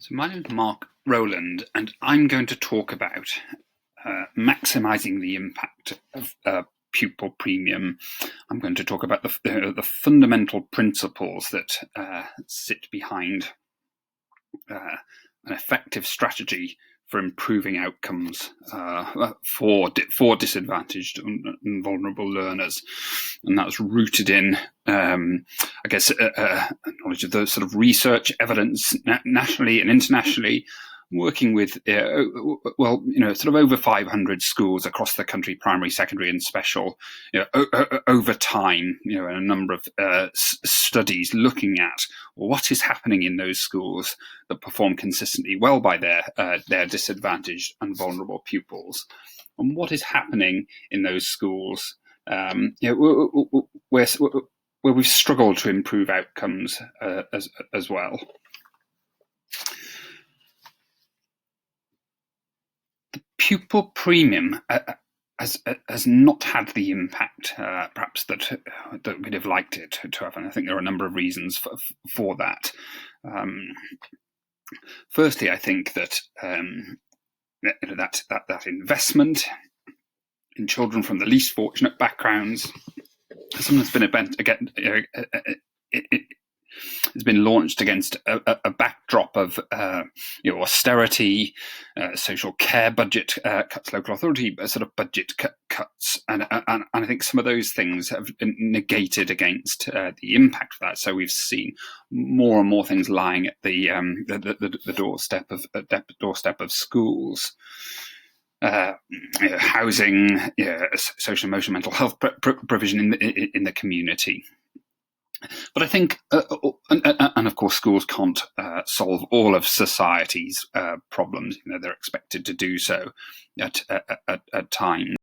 So my name is Marc Rowland, and I'm going to talk about maximising the impact of Pupil Premium. I'm going to talk about the fundamental principles that sit behind an effective strategy for improving outcomes for disadvantaged and vulnerable learners, and that's rooted in, knowledge of the sort of research evidence nationally and internationally, working with sort of over 500 schools across the country, primary, secondary, and special, over time, and a number of studies looking at what is happening in those schools that perform consistently well by their disadvantaged and vulnerable pupils, and what is happening in those schools where we've struggled to improve outcomes as well. Pupil Premium has not had the impact perhaps that we'd have liked it to have, and I think there are a number of reasons for that. Firstly, I think that that investment in children from the least fortunate backgrounds has sometimes been it's been launched against a backdrop of austerity, social care budget cuts, local authority sort of budget cuts, and I think some of those things have been negated against the impact of that. So we've seen more and more things lying at the doorstep of schools. Housing, social, emotional, mental health provision in the community. But I think, and of course, schools can't solve all of society's problems. They're expected to do so at times.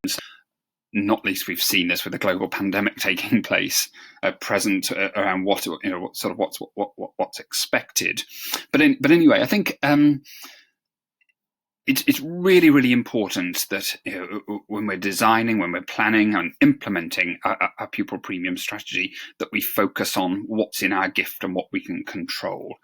Not least, we've seen this with the global pandemic taking place at present around what's expected. But anyway, I think it's really, really important that when we're designing, when we're planning and implementing our Pupil Premium strategy, that we focus on what's in our gift and what we can control.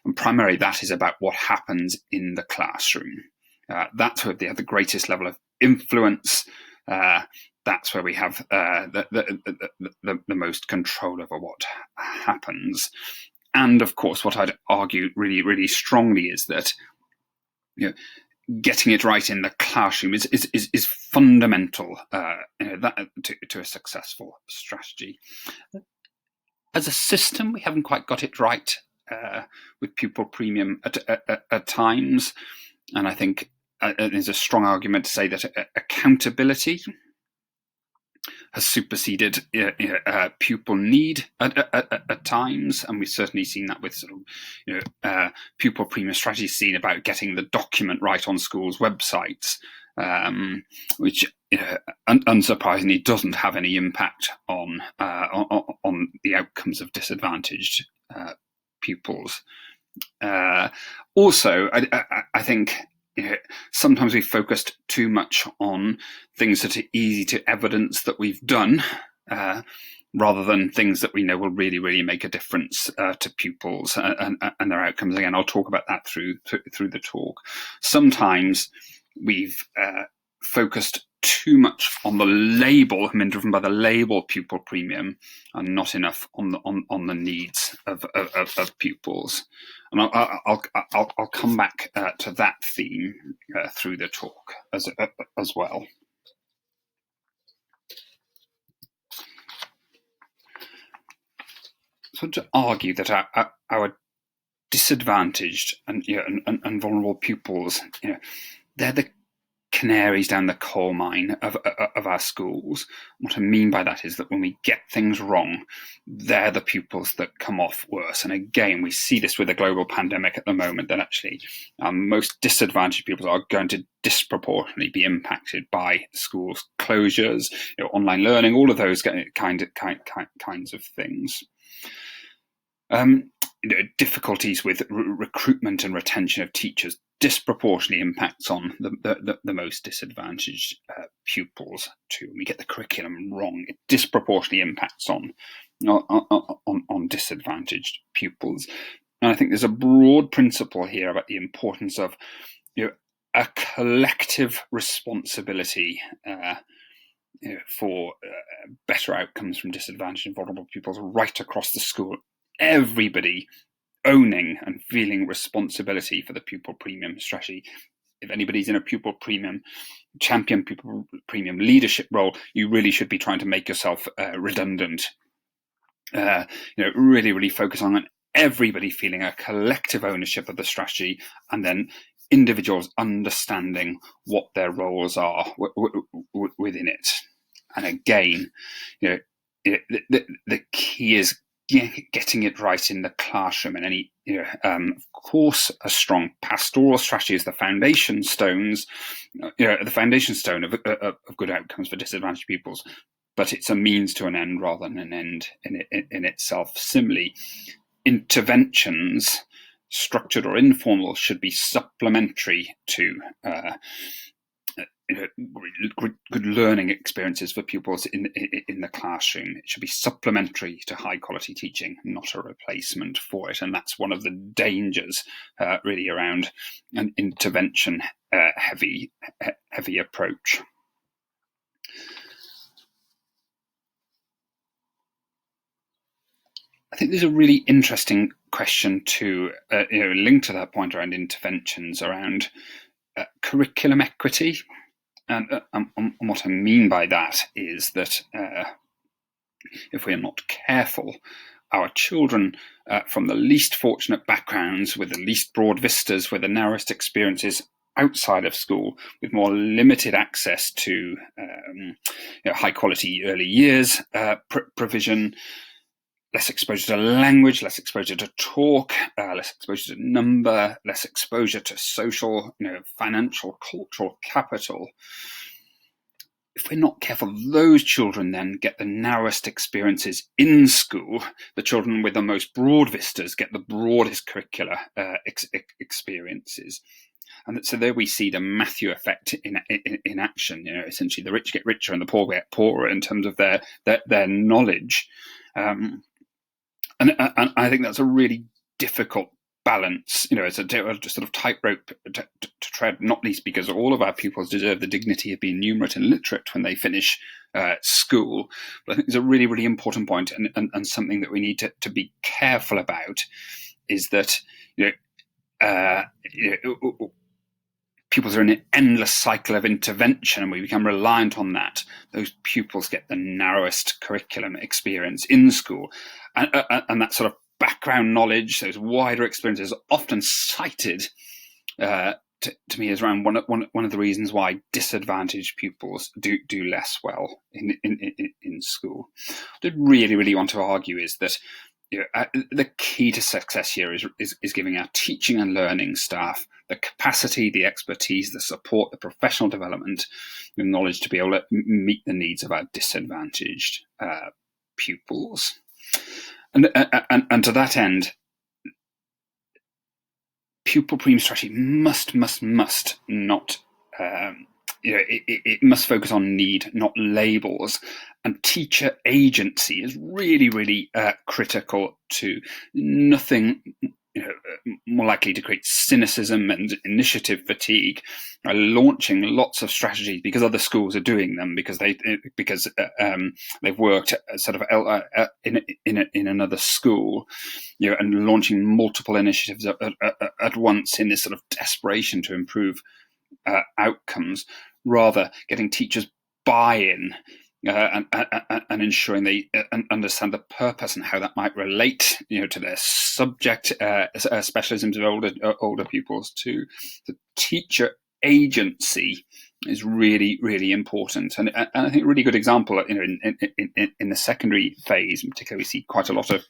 And primarily that is about what happens in the classroom. That's where they have the greatest level of influence. That's where we have the most control over what happens. And of course, what I'd argue really, really strongly is that getting it right in the classroom is fundamental to a successful strategy. As a system, we haven't quite got it right with Pupil Premium at times, and I think there's a strong argument to say that accountability has superseded pupil need at times, and we've certainly seen that with sort of Pupil Premium strategy seen about getting the document right on schools' websites, which unsurprisingly doesn't have any impact on the outcomes of disadvantaged pupils. Also, I think sometimes we've focused too much on things that are easy to evidence that we've done, rather than things that we know will really, really make a difference to pupils and their outcomes. Again, I'll talk about that through the talk. Sometimes we've focused too much on the label, been driven by the label Pupil Premium, and not enough on the needs of pupils. And I'll come back to that theme through the talk as well. So to argue that our disadvantaged and vulnerable pupils, they're the canaries down the coal mine of our schools. What I mean by that is that when we get things wrong, they're the pupils that come off worse. And again, we see this with the global pandemic at the moment, that actually most disadvantaged pupils are going to disproportionately be impacted by schools closures, online learning, all of those kinds of things. Difficulties with recruitment and retention of teachers disproportionately impacts on the most disadvantaged pupils too. We get the curriculum wrong, it disproportionately impacts on disadvantaged pupils. And I think there's a broad principle here about the importance of a collective responsibility for better outcomes from disadvantaged and vulnerable pupils right across the school. Everybody owning and feeling responsibility for the Pupil Premium strategy. If anybody's in a Pupil Premium, champion Pupil Premium leadership role, you really should be trying to make yourself redundant. Really, really focus on everybody feeling a collective ownership of the strategy, and then individuals understanding what their roles are within it. And again, the key is getting it right in the classroom. And any, of course, a strong pastoral strategy is the foundation stones, the foundation stone of good outcomes for disadvantaged pupils. But it's a means to an end rather than an end in itself. Similarly, interventions, structured or informal, should be supplementary to good learning experiences for pupils in the classroom. It should be supplementary to high quality teaching, not a replacement for it. And that's one of the dangers really around an intervention heavy approach. I think there's a really interesting question to link to that point around interventions, around curriculum equity. And what I mean by that is that if we're not careful, our children from the least fortunate backgrounds, with the least broad vistas, with the narrowest experiences outside of school, with more limited access to high quality early years provision, less exposure to language, less exposure to talk, less exposure to number, less exposure to social, financial, cultural capital. If we're not careful, those children then get the narrowest experiences in school. The children with the most broad vistas get the broadest curricular experiences. And so there we see the Matthew effect in action. Essentially the rich get richer and the poor get poorer in terms of their knowledge. And I think that's a really difficult balance. It's a sort of tightrope to tread, not least because all of our pupils deserve the dignity of being numerate and literate when they finish school. But I think it's a really, really important point, and something that we need to be careful about is that pupils are in an endless cycle of intervention, and we become reliant on that. Those pupils get the narrowest curriculum experience in school. And that sort of background knowledge, those wider experiences, often cited to me as around one of the reasons why disadvantaged pupils do less well in school. What I really, really want to argue is that the key to success here is giving our teaching and learning staff the capacity, the expertise, the support, the professional development, the knowledge to be able to meet the needs of our disadvantaged pupils. And to that end, Pupil Premium strategy must not it must focus on need, not labels. And teacher agency is really, really critical to nothing more likely to create cynicism and initiative fatigue. Launching lots of strategies because other schools are doing them, because they've worked sort of in another school, and launching multiple initiatives at once in this sort of desperation to improve outcomes, rather getting teachers buy-in and ensuring they understand the purpose and how that might relate, to their subject specialisms of older pupils too. The teacher agency is really, really important, and I think a really good example, in the secondary phase in particular, we see quite a lot of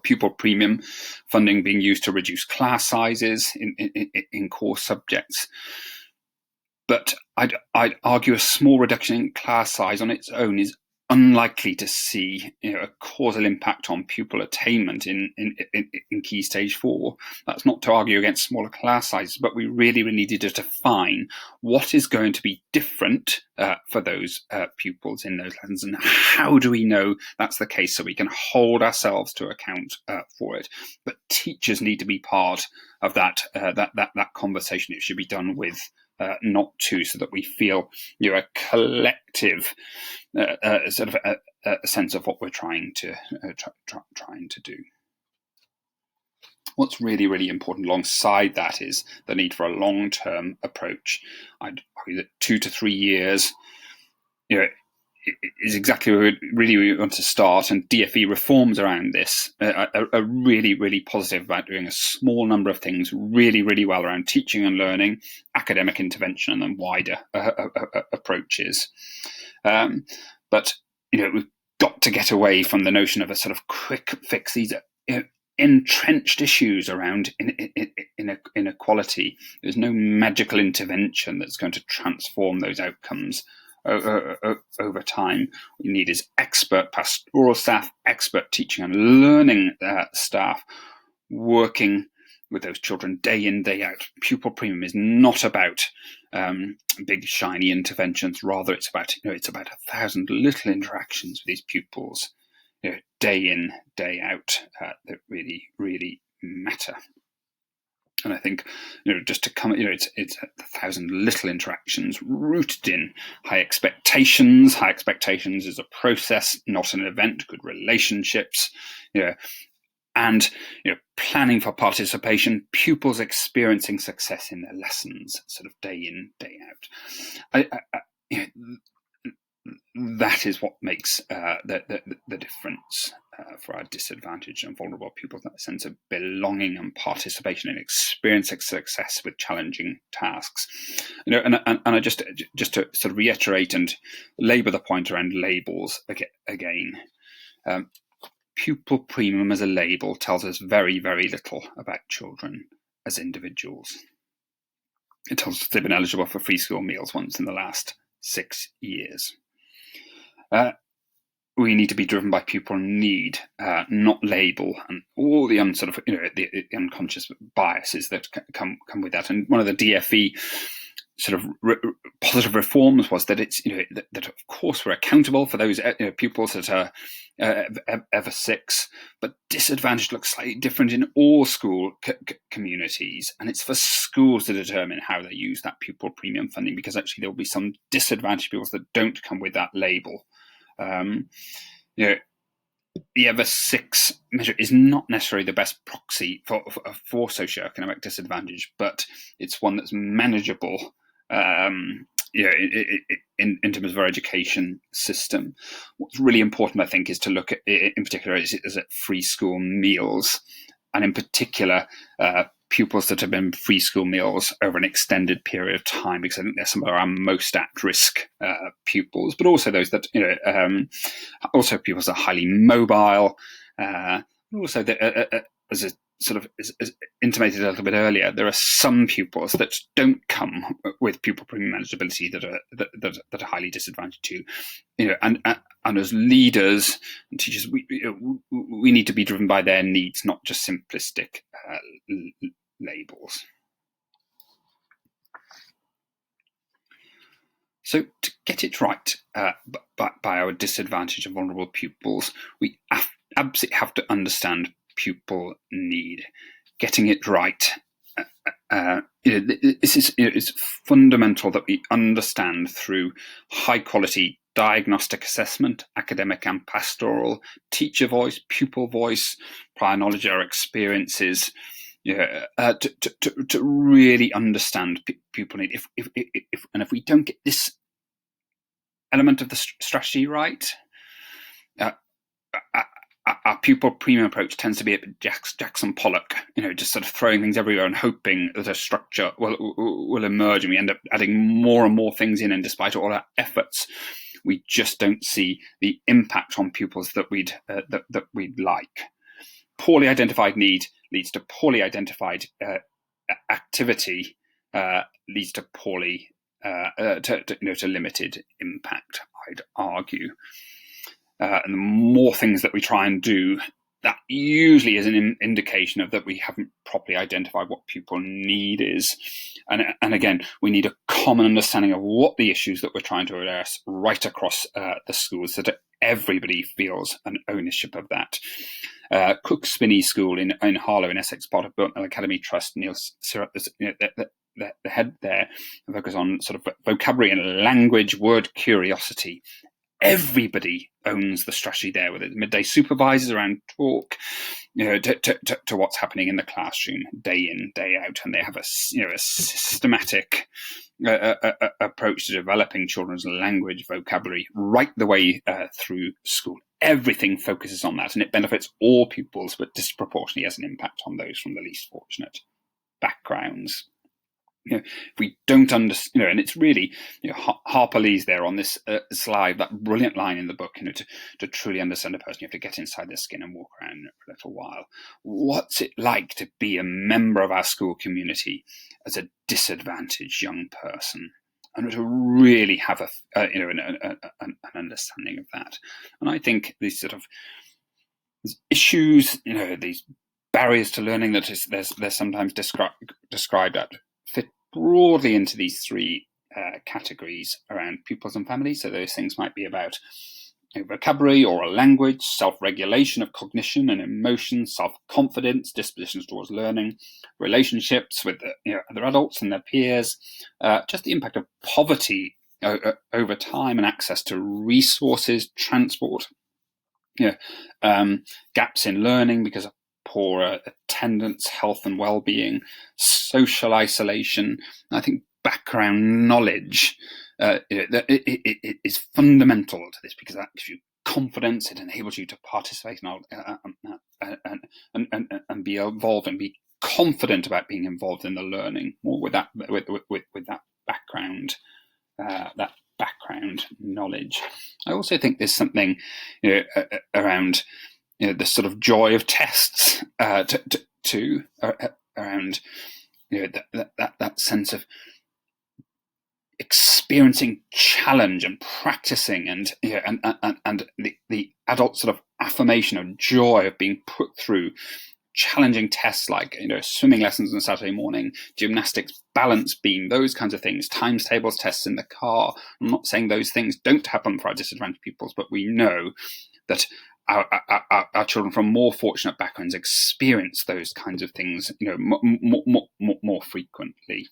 Pupil Premium funding being used to reduce class sizes in core subjects. But I'd argue a small reduction in class size on its own is unlikely to see a causal impact on pupil attainment in Key Stage 4. That's not to argue against smaller class sizes, but we really needed to define what is going to be different for those pupils in those lessons, and how do we know that's the case so we can hold ourselves to account for it. But teachers need to be part of that conversation. It should be done with, not to, so that we feel a collective sort of a sense of what we're trying to do. What's really important alongside that is the need for a long-term approach. I'd argue that 2 to 3 years, is exactly where we want to start, and DFE reforms around this are really positive about doing a small number of things really well around teaching and learning, academic intervention, and then wider approaches. But we've got to get away from the notion of a sort of quick fix. These are entrenched issues around inequality. There's no magical intervention that's going to transform those outcomes over time. What we need is expert pastoral staff, expert teaching and learning staff working with those children day in, day out. Pupil Premium is not about big shiny interventions. Rather, it's about 1,000 little interactions with these pupils, day in, day out, that really matter. And I think, just to come, it's 1,000 little interactions rooted in high expectations. High expectations is a process, not an event. Good relationships, and planning for participation. Pupils experiencing success in their lessons, sort of day in, day out. That is what makes the difference for our disadvantaged and vulnerable pupils, that sense of belonging and participation and experiencing success with challenging tasks. And I just to sort of reiterate and labour the point around labels again. Pupil Premium as a label tells us very little about children as individuals. It tells us they've been eligible for free school meals once in the last 6 years. We need to be driven by pupil need, not label, and all the the unconscious biases that come with that. And one of the DFE sort of positive reforms was that it's that of course we're accountable for those pupils that are ever 6, but disadvantaged looks slightly different in all school communities, and it's for schools to determine how they use that Pupil Premium funding, because actually there will be some disadvantaged pupils that don't come with that label. The ever 6 measure is not necessarily the best proxy for socioeconomic disadvantage, but it's one that's manageable in terms of our education system. What's really important, I think, is to look at, in particular, is at free school meals, and in particular, pupils that have been free school meals over an extended period of time, because I think they're some of our most at-risk pupils, but also those that, also pupils that are highly mobile, also as a sort of as intimated a little bit earlier, there are some pupils that don't come with Pupil Premium eligibility that are highly disadvantaged too. And as leaders and teachers, we need to be driven by their needs, not just simplistic labels. So to get it right by our disadvantaged and vulnerable pupils, we absolutely have to understand pupil need. Getting it right. It's fundamental that we understand through high quality diagnostic assessment, academic and pastoral, teacher voice, pupil voice, prior knowledge or experiences, to really understand pupil need. If we don't get this element of the strategy right, our Pupil Premium approach tends to be a bit Jackson Pollock, just sort of throwing things everywhere and hoping that a structure will emerge, and we end up adding more and more things in, and despite all our efforts, we just don't see the impact on pupils that we'd like. Poorly identified need leads to poorly identified activity, leads to poorly to limited impact, I'd argue. and the more things that we try and do, that usually is an indication of that we haven't properly identified what pupil need is. And again, we need a common understanding of what the issues that we're trying to address right across the schools, so that everybody feels an ownership of that. Cook Spinney School in Harlow in Essex, part of Burtmill Academy Trust, Neil Syrup, the head there, focus on sort of vocabulary and language, word curiosity. Everybody owns the strategy there, with it midday supervisors around talk, to what's happening in the classroom day in, day out, and they have a systematic approach to developing children's language vocabulary right the way through school. Everything focuses on that, and it benefits all pupils, but disproportionately has an impact on those from the least fortunate backgrounds. If we don't understand, and it's really, Harper Lee's there on this slide, that brilliant line in the book, to truly understand a person, you have to get inside their skin and walk around for a little while. What's it like to be a member of our school community as a disadvantaged young person? And to really have an understanding of that. And I think these sort of issues, these barriers to learning that they're sometimes described at, fit broadly into these three categories around pupils and families. So those things might be about vocabulary, oral language, self-regulation of cognition and emotion, self-confidence, dispositions towards learning, relationships with other adults and their peers, just the impact of poverty over time and access to resources, transport, gaps in learning because of poor attendance, health and well-being, social isolation. I think background knowledge it is fundamental to this, because that gives you confidence. It enables you to participate and be involved and be confident about being involved in the learning more with that background. That background knowledge. I also think there's something around the sort of joy of tests too, around that sense of experiencing challenge and practicing, and the adult sort of affirmation of joy of being put through challenging tests like swimming lessons on a Saturday morning, gymnastics, balance beam, those kinds of things, times tables tests in the car. I'm not saying those things don't happen for our disadvantaged pupils, but we know that our children from more fortunate backgrounds experience those kinds of things more frequently.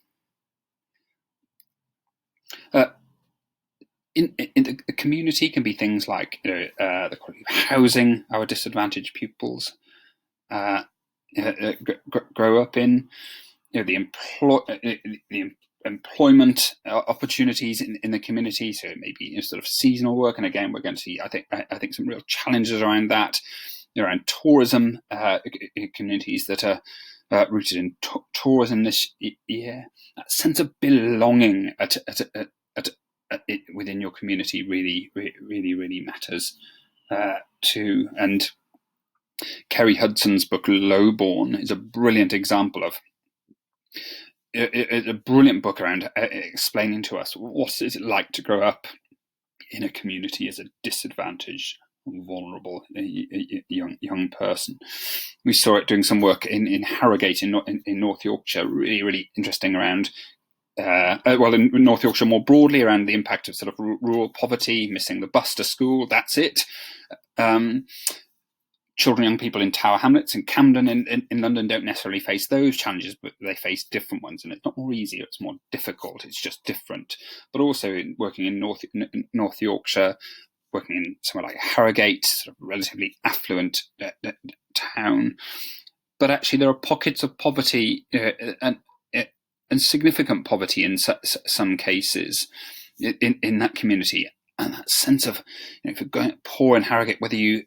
In the community can be things like the quality of housing our disadvantaged pupils grow up in, the employment opportunities in the community. So maybe sort of seasonal work, and again we're going to see I think some real challenges around that, around tourism, communities that are rooted in tourism this year. That sense of belonging within your community really matters too. And Kerry Hudson's book Lowborn is a brilliant example of it's a brilliant book around explaining to us what is it like to grow up in a community as a disadvantaged, vulnerable young person. We saw it doing some work in Harrogate in North Yorkshire, really interesting around in North Yorkshire more broadly, around the impact of sort of rural poverty, missing the bus to school, that's it. Children, young people in Tower Hamlets and Camden in London don't necessarily face those challenges, but they face different ones. And it's not more easy, it's more difficult, it's just different. But also working in North Yorkshire, working in somewhere like Harrogate, sort of relatively affluent town. But actually there are pockets of poverty and significant poverty in some cases in that community. And that sense of, if you're going poor in Harrogate, whether you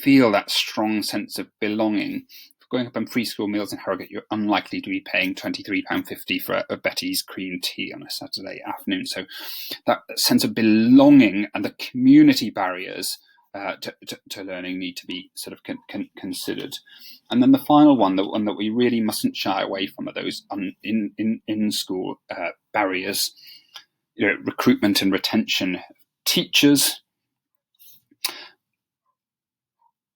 feel that strong sense of belonging. Going up on free school meals in Harrogate, you're unlikely to be paying £23.50 for a Betty's cream tea on a Saturday afternoon. So that sense of belonging and the community barriers to learning need to be sort of considered. And then the final one, the one that we really mustn't shy away from, are those in school barriers. Recruitment and retention, teachers.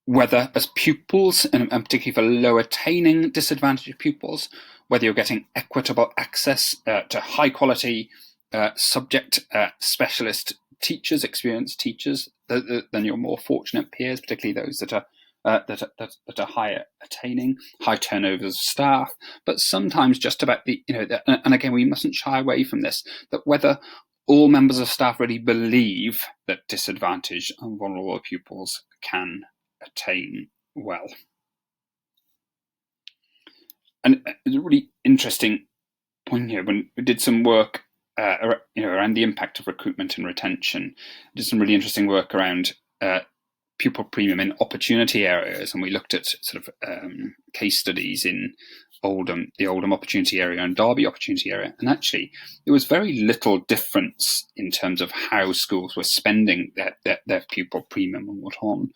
whether as pupils, and particularly for low attaining disadvantaged pupils, whether you're getting equitable access to high quality subject specialist teachers, experienced teachers, than your more fortunate peers, particularly those that are higher attaining, high turnovers of staff, but sometimes just about and again, we mustn't shy away from this, that whether all members of staff really believe that disadvantaged and vulnerable pupils can attain well. And it's a really interesting point here. When we did some work around the impact of recruitment and retention, did some really interesting work around pupil premium in opportunity areas, and we looked at sort of case studies in the Oldham opportunity area and Derby opportunity area, and actually there was very little difference in terms of how schools were spending their pupil premium and what on.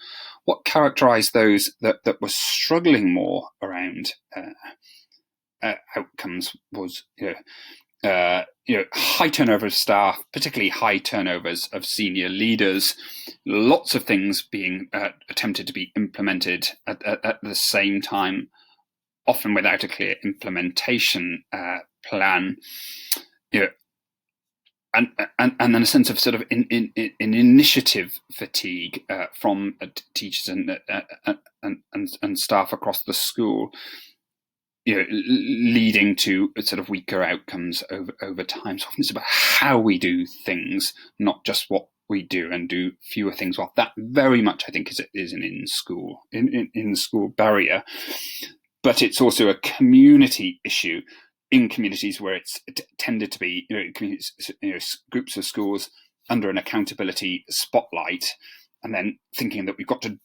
What characterised those that were struggling more around outcomes was high turnover of staff, particularly high turnovers of senior leaders, lots of things being attempted to be implemented at the same time, often without a clear implementation plan, and then a sense of sort of in initiative fatigue from teachers and staff across the school, leading to sort of weaker outcomes over time. So often it's about how we do things, not just what we do, and do fewer things well. That very much, I think, is an in-school barrier. But it's also a community issue in communities where it's tended to be, groups of schools under an accountability spotlight, and then thinking that we've got to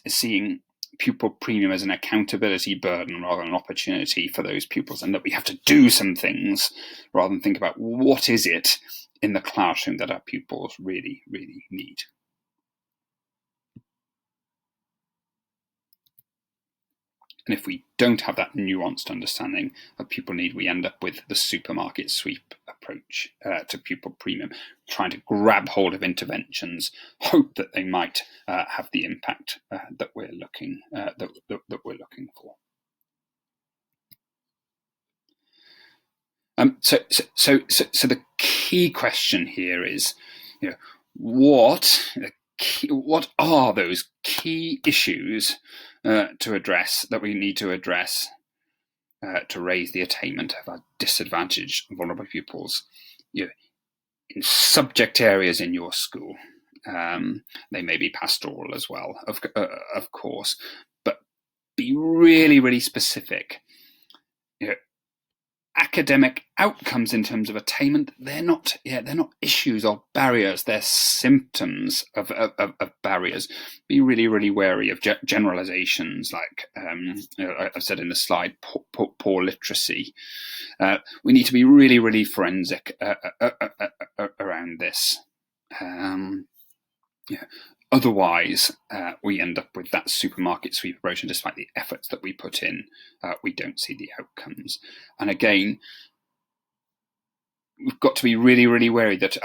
seeing pupil premium as an accountability burden rather than an opportunity for those pupils, and that we have to do some things rather than think about what is it in the classroom that our pupils really, really need. And if we don't have that nuanced understanding of pupil need, we end up with the supermarket sweep approach to pupil premium, trying to grab hold of interventions, hope that they might have the impact that we're looking for. So the key question here is, what are those key issues to address, that we need to address to raise the attainment of our disadvantaged and vulnerable pupils in subject areas in your school. They may be pastoral as well, of course, but be really, really specific. Academic outcomes in terms of attainment, they're not issues or barriers, they're symptoms of barriers. Be really, really wary of generalizations like I've said in the slide, poor literacy. We need to be really, really forensic around this. Otherwise, we end up with that supermarket sweep approach, and despite the efforts that we put in, we don't see the outcomes. And again, we've got to be really, really wary that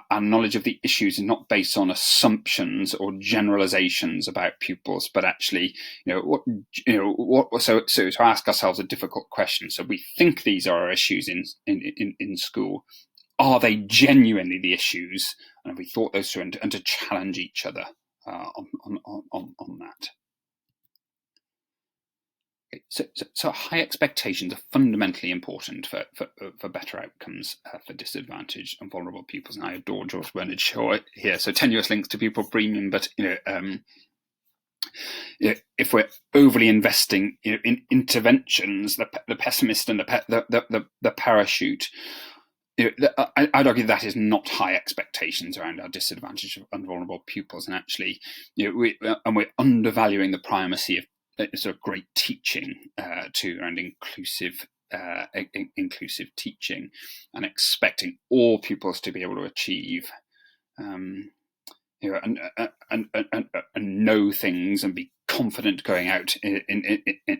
our knowledge of the issues is not based on assumptions or generalizations about pupils, but actually, so to ask ourselves a difficult question. So we think these are our issues in school. Are they genuinely the issues? And have we thought those through, and to challenge each other on that? Okay, so high expectations are fundamentally important for better outcomes for disadvantaged and vulnerable pupils. And I adore George Bernard Shaw here. So tenuous links to pupil premium, but if we're overly investing in interventions, the pessimist and the parachute. I'd argue that is not high expectations around our disadvantaged and vulnerable pupils, and actually, we're undervaluing the primacy of sort of great teaching around inclusive teaching, and expecting all pupils to be able to achieve, and know things and be confident going out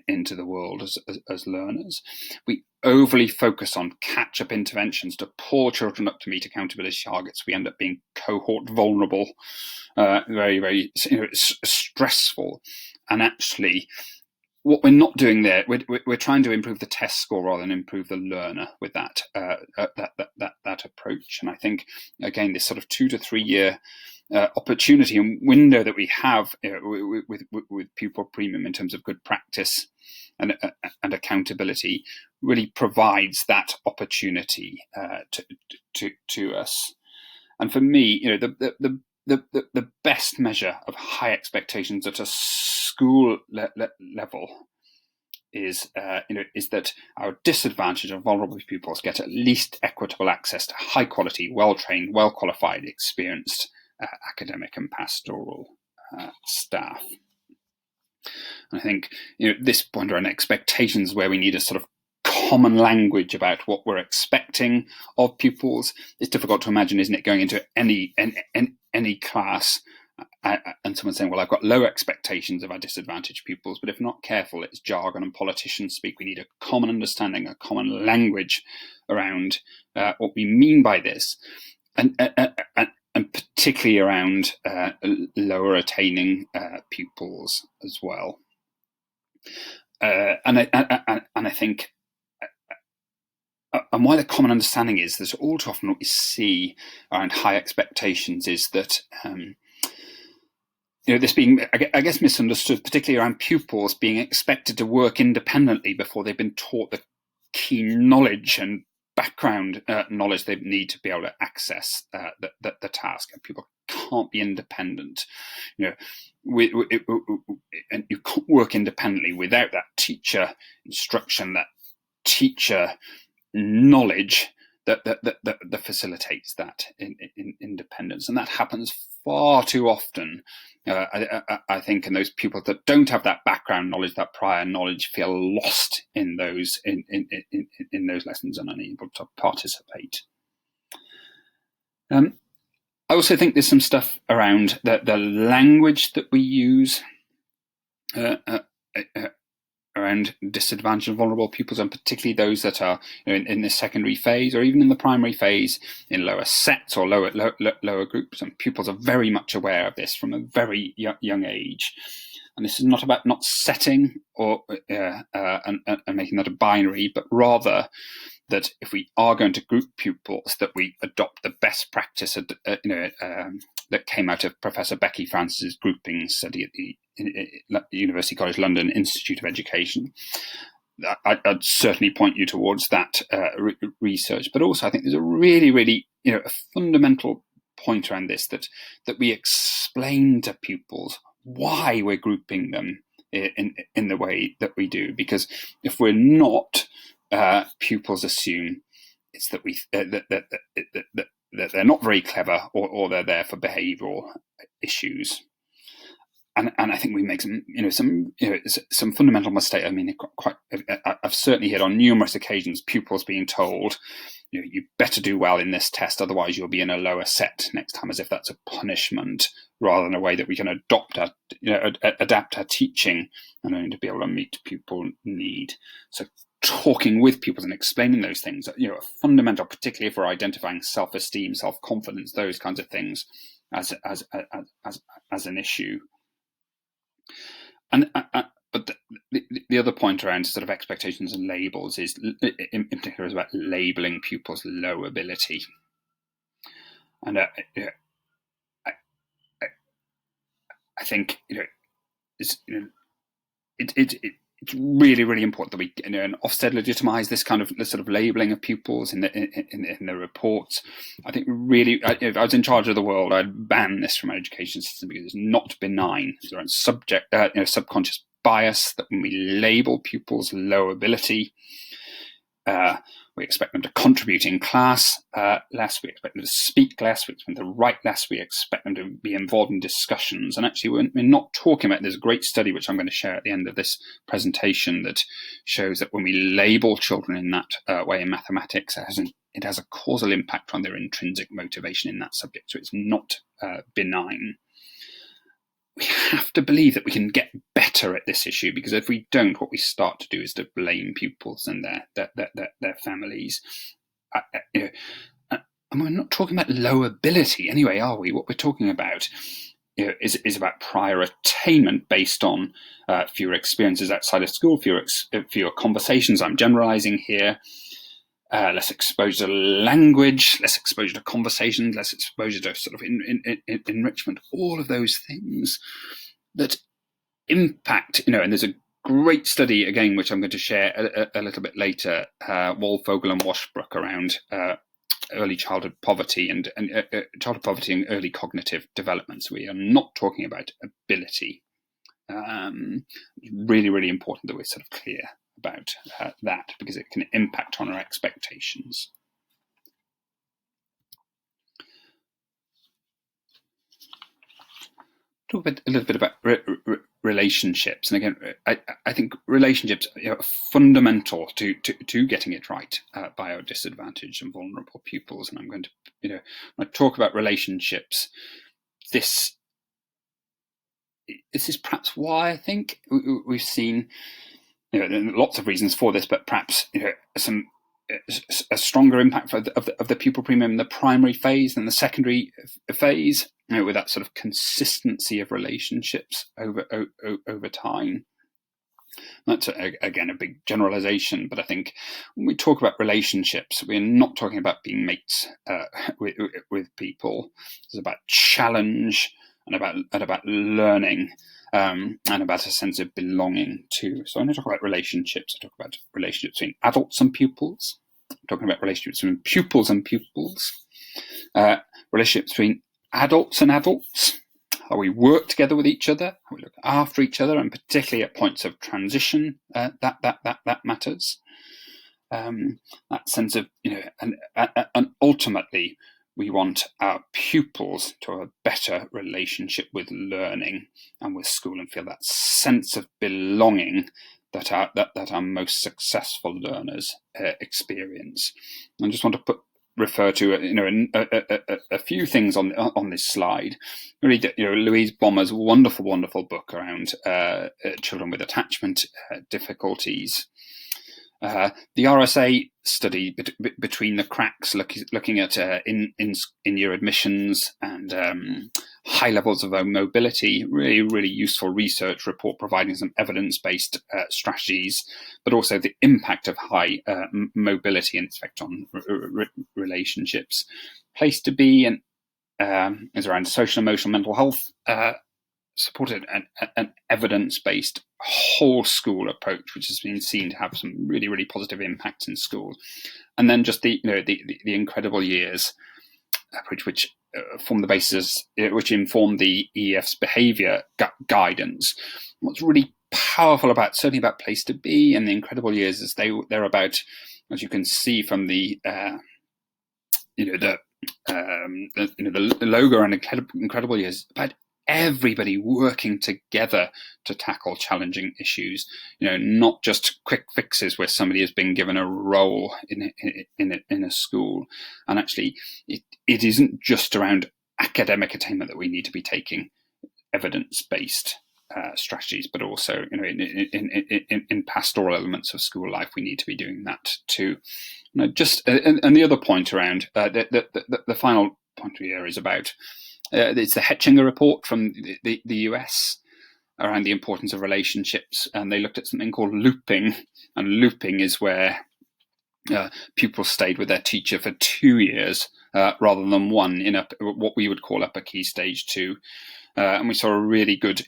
into the world as learners. We overly focus on catch-up interventions to pull children up to meet accountability targets, we end up being cohort vulnerable, very, very stressful. And actually, what we're not doing there, we're trying to improve the test score rather than improve the learner with that approach. And I think, again, this sort of 2 to 3 year opportunity and window that we have with Pupil Premium in terms of good practice and accountability really provides that opportunity to us. And for me, the best measure of high expectations at a school level is that our disadvantaged and vulnerable pupils get at least equitable access to high quality, well trained, well qualified, experienced academic and pastoral staff. And I think this point around expectations, where we need a sort of common language about what we're expecting of pupils. It's difficult to imagine, isn't it, going into any class and someone saying, well, I've got low expectations of our disadvantaged pupils, but if not careful, it's jargon and politicians speak. We need a common understanding, a common language around what we mean by this, and particularly around lower attaining pupils as well. And I think, and why the common understanding is that all too often what we see around high expectations is that this being, I guess, misunderstood, particularly around pupils being expected to work independently before they've been taught the key knowledge and background knowledge they need to be able to access the task. And people can't be independent. And you can't work independently without that teacher instruction, that teacher knowledge that facilitates that in independence. And that happens far too often, I think, and those pupils that don't have that background knowledge, that prior knowledge, feel lost in those in those lessons and unable to participate. I also think there's some stuff around the language that we use around disadvantaged and vulnerable pupils, and particularly those that are in the secondary phase or even in the primary phase in lower sets or lower groups. And pupils are very much aware of this from a very young age. And this is not about not setting or and making that a binary, but rather that if we are going to group pupils, that we adopt the best practice that came out of Professor Becky Francis's grouping study at the University College London Institute of Education. I'd certainly point you towards that research. But also, I think there's a really, really, a fundamental point around this, that we explain to pupils why we're grouping them in the way that we do. Because if we're not, pupils assume it's that that they're not very clever, or they're there for behavioural issues. And I think we make some fundamental mistake. I mean, I've certainly heard on numerous occasions pupils being told, you better do well in this test, otherwise you'll be in a lower set next time, as if that's a punishment, rather than a way that we can adapt our teaching and only to be able to meet pupil need. So talking with pupils and explaining those things, are fundamental, particularly if we're identifying self-esteem, self-confidence, those kinds of things as an issue. But the other point around sort of expectations and labels is, in particular, is about labeling pupils' low ability. And I think it's really, really important that we and Ofsted legitimise this kind of sort of labelling of pupils in the reports. I think really, if I was in charge of the world, I'd ban this from our education system, because it's not benign. It's around subconscious bias, that when we label pupils low ability, we expect them to contribute in class less, we expect them to speak less, we expect them to write less, we expect them to be involved in discussions. And actually, we're not talking about, there's a great study which I'm going to share at the end of this presentation that shows that when we label children in that way in mathematics, it has a causal impact on their intrinsic motivation in that subject. So it's not benign. we have to believe that we can get better at this issue, because if we don't, what we start to do is to blame pupils and their families. And we're not talking about low ability anyway, are we? What we're talking about is about prior attainment based on fewer experiences outside of school, fewer conversations. I'm generalizing here. Less exposure to language, less exposure to conversations, less exposure to sort of enrichment, all of those things that impact, and there's a great study, again, which I'm going to share a little bit later, Walfogel and Washbrook, around early childhood poverty and childhood poverty and early cognitive development. So we are not talking about ability. Really, really important that we're sort of clear about that, because it can impact on our expectations. Talk a little bit about relationships, and again, I think relationships are fundamental to getting it right by our disadvantaged and vulnerable pupils. And I'm going to, when I talk about relationships, this is perhaps why I think we've seen, lots of reasons for this, but perhaps a stronger impact of the pupil premium in the primary phase than the secondary phase, with that sort of consistency of relationships over time. That's again a big generalization, but I think when we talk about relationships, we're not talking about being mates with people. It's about challenge and about learning. And about a sense of belonging too. So when I talk about relationships, I talk about relationships between adults and pupils. I'm talking about relationships between pupils and pupils. Relationships between adults and adults. How we work together with each other, how we look after each other, and particularly at points of transition, that matters. That sense of, and ultimately, we want our pupils to have a better relationship with learning and with school, and feel that sense of belonging that our most successful learners experience. I just want to refer to a few things on this slide. Read Louise Bommer's wonderful book around children with attachment difficulties. The RSA study between the cracks, looking at in-year admissions and high levels of mobility, really useful research report providing some evidence-based strategies, but also the impact of high mobility and its effect on relationships. Place to be and is around social, emotional, mental health. Supported an evidence-based whole school approach, which has been seen to have some really positive impacts in schools. And then just the incredible years approach, which form the basis, which inform the EEF's behaviour guidance. What's really powerful certainly about Place to Be and the incredible years is they're about, as you can see from the logo and incredible years, about everybody working together to tackle challenging issues, not just quick fixes where somebody has been given a role in a school. And actually, it isn't just around academic attainment that we need to be taking evidence-based strategies, but also in pastoral elements of school life, we need to be doing that too. And the other point around the final point here is about it's the Hetchinger report from the US around the importance of relationships, and they looked at something called looping, and looping is where pupils stayed with their teacher for 2 years rather than one in what we would call upper key stage 2, and we saw a really good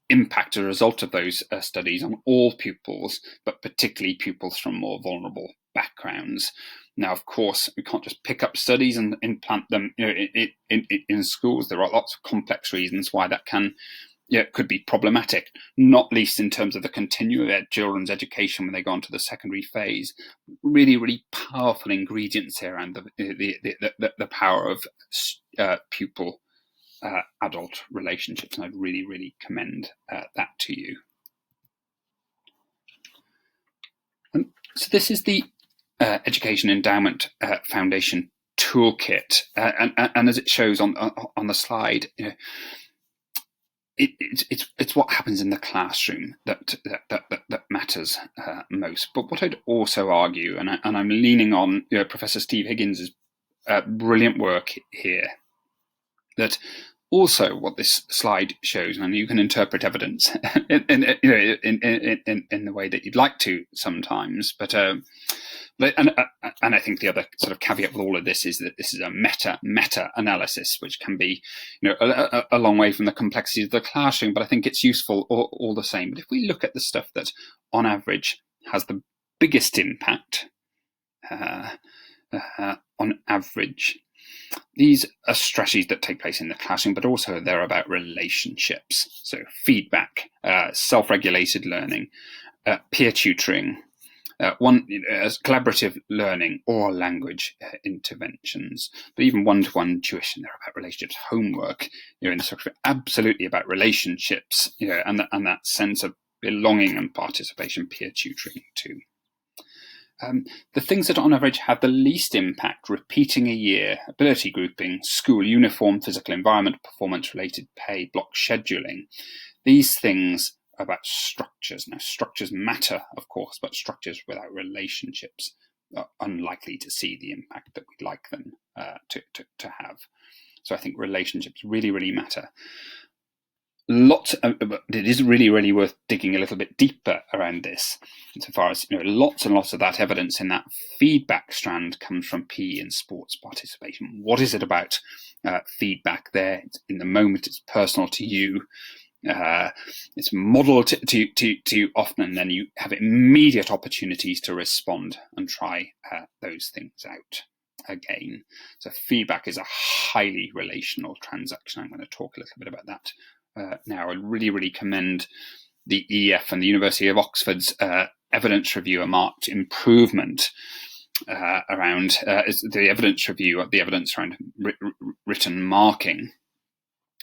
impact as a result of those studies on all pupils, but particularly pupils from more vulnerable backgrounds. Now, of course, we can't just pick up studies and implant them in schools. There are lots of complex reasons why that could be problematic, not least in terms of the continuum of children's education when they go on to the secondary phase. Really powerful ingredients here, and the power of pupil adult relationships, and I'd really commend that to you. So this is the Education Endowment Foundation Toolkit, and as it shows on the slide, it's what happens in the classroom that matters most. But what I'd also argue, and I'm leaning on Professor Steve Higgins's brilliant work here, that also what this slide shows, and you can interpret evidence in the way that you'd like to sometimes, but I think the other sort of caveat with all of this is that this is a meta analysis, which can be a long way from the complexities of the classroom, but I think it's useful all the same. But if we look at the stuff that on average has the biggest impact on average, these are strategies that take place in the classroom, but also they're about relationships. So feedback, self-regulated learning, peer tutoring, collaborative learning, or language interventions, but even one-to-one tuition. They're about relationships. Homework, in the structure, absolutely about relationships, and that sense of belonging and participation. Peer tutoring too. The things that on average have the least impact: repeating a year, ability grouping, school uniform, physical environment, performance-related pay, block scheduling. These things are about structures. Now, structures matter, of course, but structures without relationships are unlikely to see the impact that we'd like them to have. So I think relationships really, really matter. It is really, really worth digging a little bit deeper around this, insofar as lots and lots of that evidence in that feedback strand comes from PE and sports participation. What is it about feedback there? It's in the moment, it's personal to you, it's modeled to you often, and then you have immediate opportunities to respond and try those things out again. So feedback is a highly relational transaction. I'm going to talk a little bit about that now. I really, really commend the EF and the University of Oxford's evidence review, a marked improvement around the evidence review of the evidence around written marking.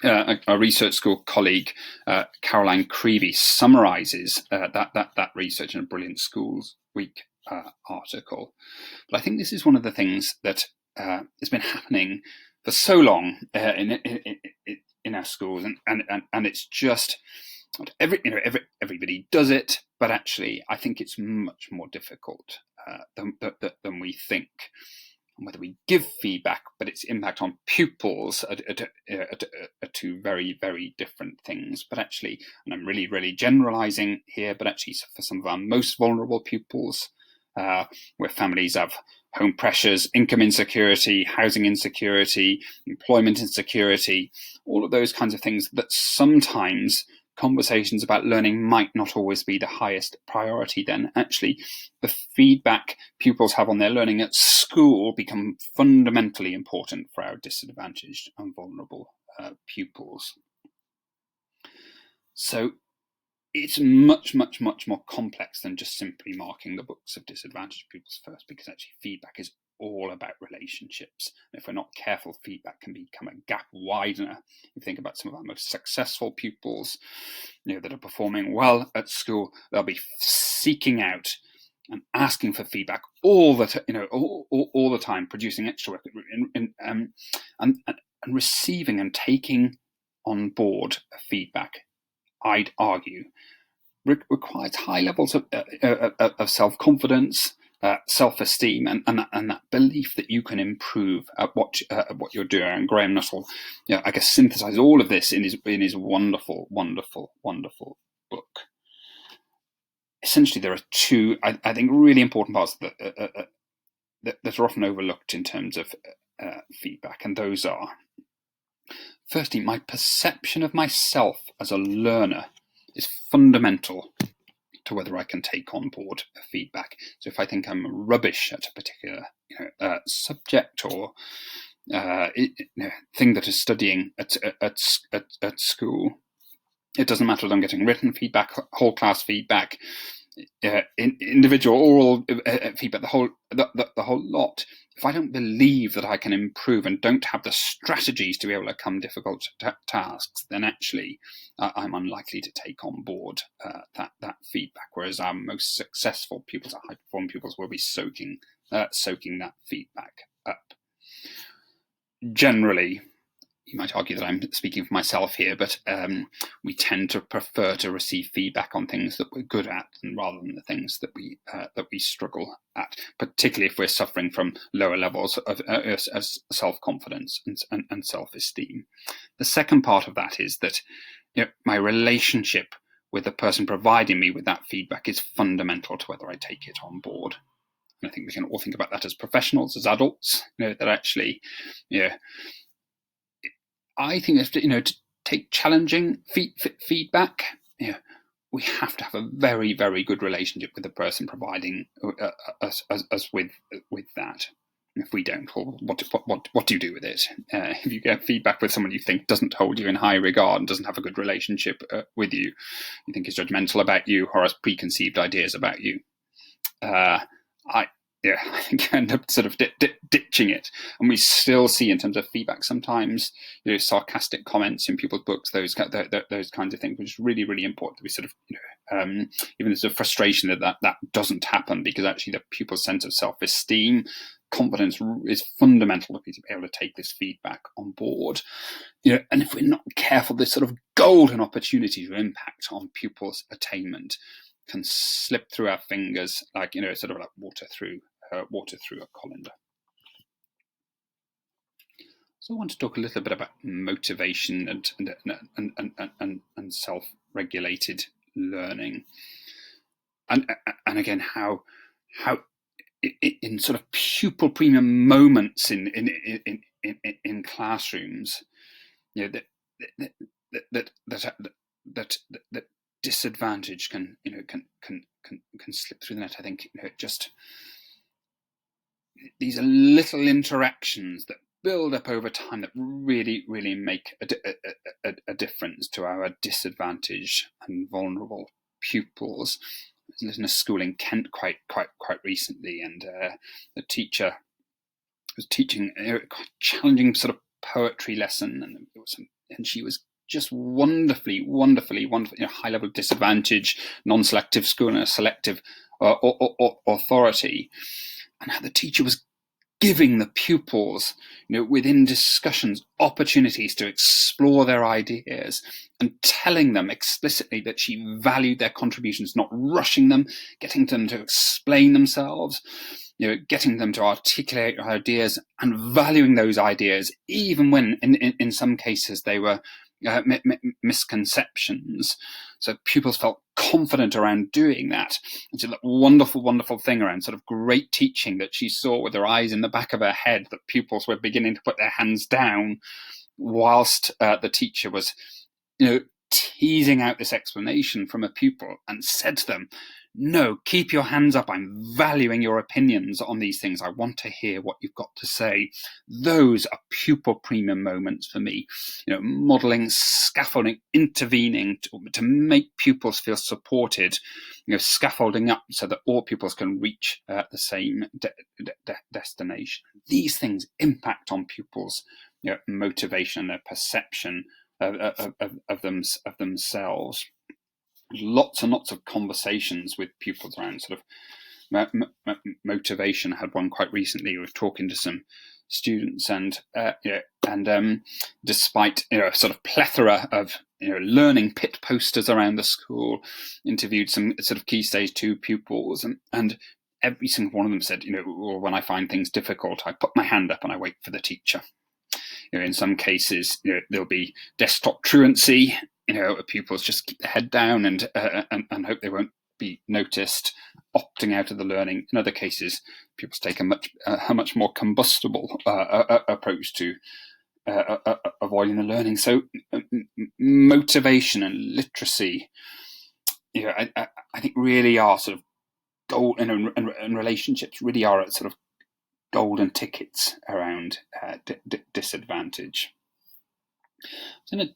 Our research school colleague, Caroline Creevy, summarises that research in a brilliant Schools Week article. But I think this is one of the things that has been happening for so long in our schools, and it's just everybody does it, but actually I think it's much more difficult than we think. And whether we give feedback, but its impact on pupils are two very, very different things. But actually, and I'm really, really generalising here, but actually for some of our most vulnerable pupils, where families have home pressures, income insecurity, housing insecurity, employment insecurity, all of those kinds of things, that sometimes conversations about learning might not always be the highest priority, then actually the feedback pupils have on their learning at school become fundamentally important for our disadvantaged and vulnerable pupils. So it's much, much, much more complex than just simply marking the books of disadvantaged pupils first, because actually feedback is all about relationships. And if we're not careful, feedback can become a gap widener. If you think about some of our most successful pupils, that are performing well at school, they'll be seeking out and asking for feedback all the time, producing extra work, and receiving and taking on board feedback, I'd argue, requires high levels of self-confidence, self-esteem, and that belief that you can improve at what you're doing. And Graham Nuttall, I guess, synthesized all of this in his wonderful, wonderful, wonderful book. Essentially, there are two, I think, really important parts that are often overlooked in terms of feedback, and those are: firstly, my perception of myself as a learner is fundamental to whether I can take on board feedback. So if I think I'm rubbish at a particular subject or thing that is studying at school, it doesn't matter whether I'm getting written feedback, whole class feedback, individual oral feedback, the whole lot. If I don't believe that I can improve and don't have the strategies to be able to overcome difficult tasks, then actually I'm unlikely to take on board that feedback. Whereas our most successful pupils, our high-performing pupils, will be soaking that feedback up. Generally, you might argue that I'm speaking for myself here, but we tend to prefer to receive feedback on things that we're good at, rather than the things that we struggle at, particularly if we're suffering from lower levels of self-confidence and self-esteem. The second part of that is that my relationship with the person providing me with that feedback is fundamental to whether I take it on board. And I think we can all think about that as professionals, as adults, that actually, I think that to take challenging feedback, we have to have a very, very good relationship with the person providing us with that. If we don't, well, what do you do with it? If you get feedback with someone you think doesn't hold you in high regard and doesn't have a good relationship with you, you think is judgmental about you or has preconceived ideas about you, I think you end up sort of ditching it. And we still see, in terms of feedback, sometimes sarcastic comments in people's books, those kinds of things, which is really, really important. That we sort of, even there's a frustration that doesn't happen, because actually the pupil's sense of self-esteem, confidence is fundamental to be able to take this feedback on board. And if we're not careful, this sort of golden opportunity to impact on pupils' attainment can slip through our fingers like sort of like water through a colander. So I want to talk a little bit about motivation and self-regulated learning, and again how in sort of pupil premium moments in classrooms, that disadvantage can slip through the net. I think just these are little interactions that build up over time that really, really make a difference to our disadvantaged and vulnerable pupils. I was in a school in Kent quite recently, and the teacher was teaching a challenging sort of poetry lesson, and she was just wonderfully high level disadvantage, non-selective school and a selective authority, and how the teacher was giving the pupils, within discussions, opportunities to explore their ideas, and telling them explicitly that she valued their contributions, not rushing them, getting them to explain themselves, getting them to articulate ideas, and valuing those ideas, even when in some cases they were misconceptions. So pupils felt confident around doing that. And so that wonderful thing around sort of great teaching that she saw with her eyes in the back of her head, that pupils were beginning to put their hands down whilst the teacher was, teasing out this explanation from a pupil, and said to them, "No, keep your hands up. I'm valuing your opinions on these things. I want to hear what you've got to say." Those are pupil premium moments for me. Modelling, scaffolding, intervening to make pupils feel supported. Scaffolding up so that all pupils can reach the same destination. These things impact on pupils' motivation, their perception of themselves. Lots and lots of conversations with pupils around sort of motivation. I had one quite recently. We were talking to some students, and despite sort of plethora of learning pit posters around the school, interviewed some sort of key stage 2 pupils, and every single one of them said, well, when I find things difficult, I put my hand up and I wait for the teacher. In some cases, there'll be desktop truancy. Pupils just keep their head down and hope they won't be noticed, opting out of the learning. In other cases, pupils take a much more combustible approach to avoiding the learning. So motivation and literacy, I think really are sort of goal, and relationships really are sort of golden tickets around disadvantage. I was in a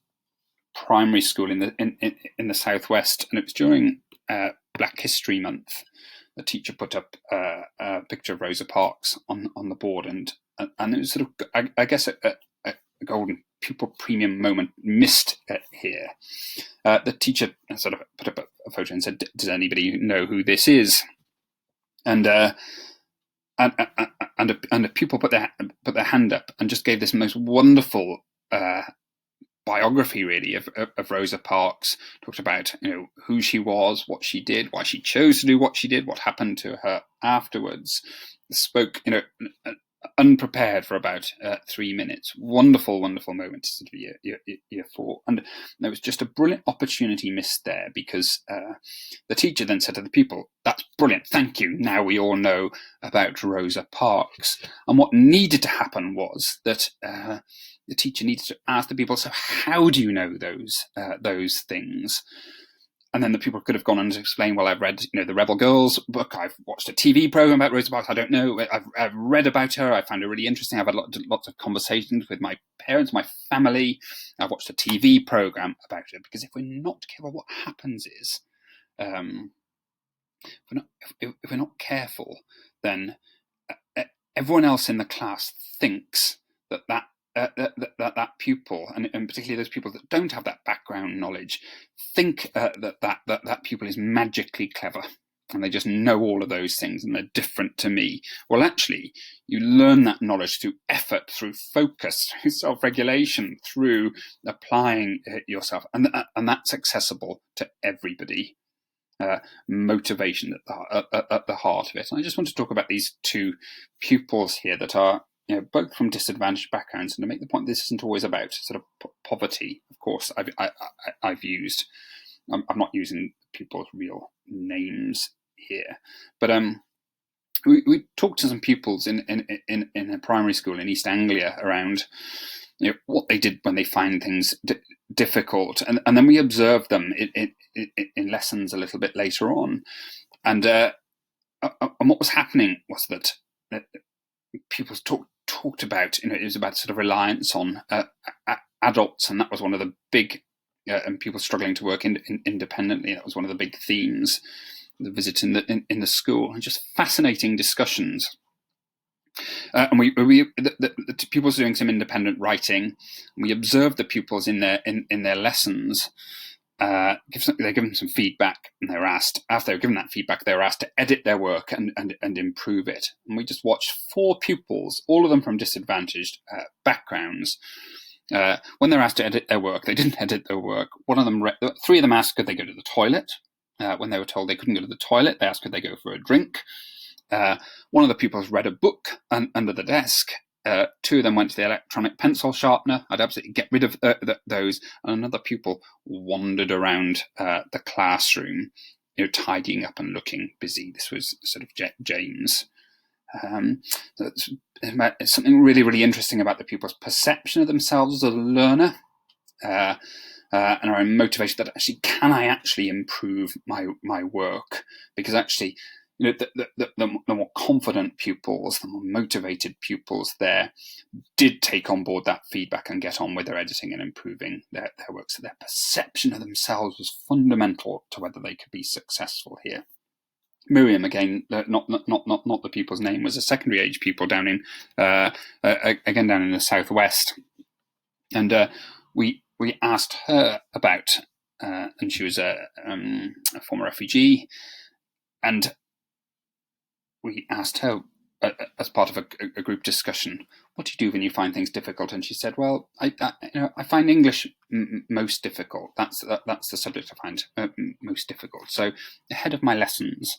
primary school in the southwest, and it was during Black History Month. The teacher put up a picture of Rosa Parks on the board, and it was sort of, I guess, a golden pupil premium moment missed here. The teacher sort of put up a photo and said, "Does anybody know who this is?" And a pupil put their hand up and just gave this most wonderful biography really of Rosa Parks. Talked about who she was, what she did, why she chose to do what she did, what happened to her afterwards. Spoke unprepared for about 3 minutes. Wonderful moment to sort of year 4, and there was just a brilliant opportunity missed there, because the teacher then said to the pupil, "That's brilliant, thank you, now we all know about Rosa Parks." And what needed to happen was that the teacher needed to ask the people, "So how do you know those things?" And then the people could have gone on to explain, "Well, I've read, the Rebel Girls book. I've watched a TV program about Rosa Parks. I don't know. I've read about her. I found her really interesting. I've had lots of conversations with my parents, my family. I've watched a TV program about her." Because if we're not careful, what happens is, if we're not careful, then everyone else in the class thinks that pupil, and particularly those people that don't have that background knowledge, think that pupil is magically clever, and they just know all of those things, and they're different to me. Well, actually, you learn that knowledge through effort, through focus, through self-regulation, through applying yourself, and that's accessible to everybody. Motivation at the heart of it. And I just want to talk about these two pupils here that are both from disadvantaged backgrounds, and to make the point this isn't always about sort of poverty. Of course, I've used, I'm not using pupils' real names here, but we talked to some pupils in a primary school in East Anglia around what they did when they find things difficult, and then we observed them in lessons a little bit later on, and what was happening was that pupils talked about, it was about sort of reliance on adults, and that was one of the big, and people struggling to work independently. That was one of the big themes, the visit in the school, and just fascinating discussions. And the pupils were doing some independent writing. We observed the pupils in their lessons. They're given some feedback, and they're asked, after they were given that feedback, they were asked to edit their work and improve it. And we just watched 4 pupils, all of them from disadvantaged backgrounds. When they're asked to edit their work, they didn't edit their work. 3 of them asked, could they go to the toilet? When they were told they couldn't go to the toilet, they asked, could they go for a drink? One of the pupils read a book under the desk. 2 of them went to the electronic pencil sharpener. I'd absolutely get rid of those. And another pupil wandered around the classroom, tidying up and looking busy. This was sort of James. It's something really, really interesting about the pupil's perception of themselves as a learner, and our motivation that actually, can I actually improve my work? Because actually, the more confident pupils, the more motivated pupils there did take on board that feedback and get on with their editing and improving their work. So their perception of themselves was fundamental to whether they could be successful here. Miriam, again, not the pupil's name, was a secondary age pupil down in the southwest, and we asked her about, and she was a former refugee, and we asked her as part of a group discussion, what do you do when you find things difficult? And she said, well, I find English most difficult. That's the subject I find most difficult. So ahead of my lessons,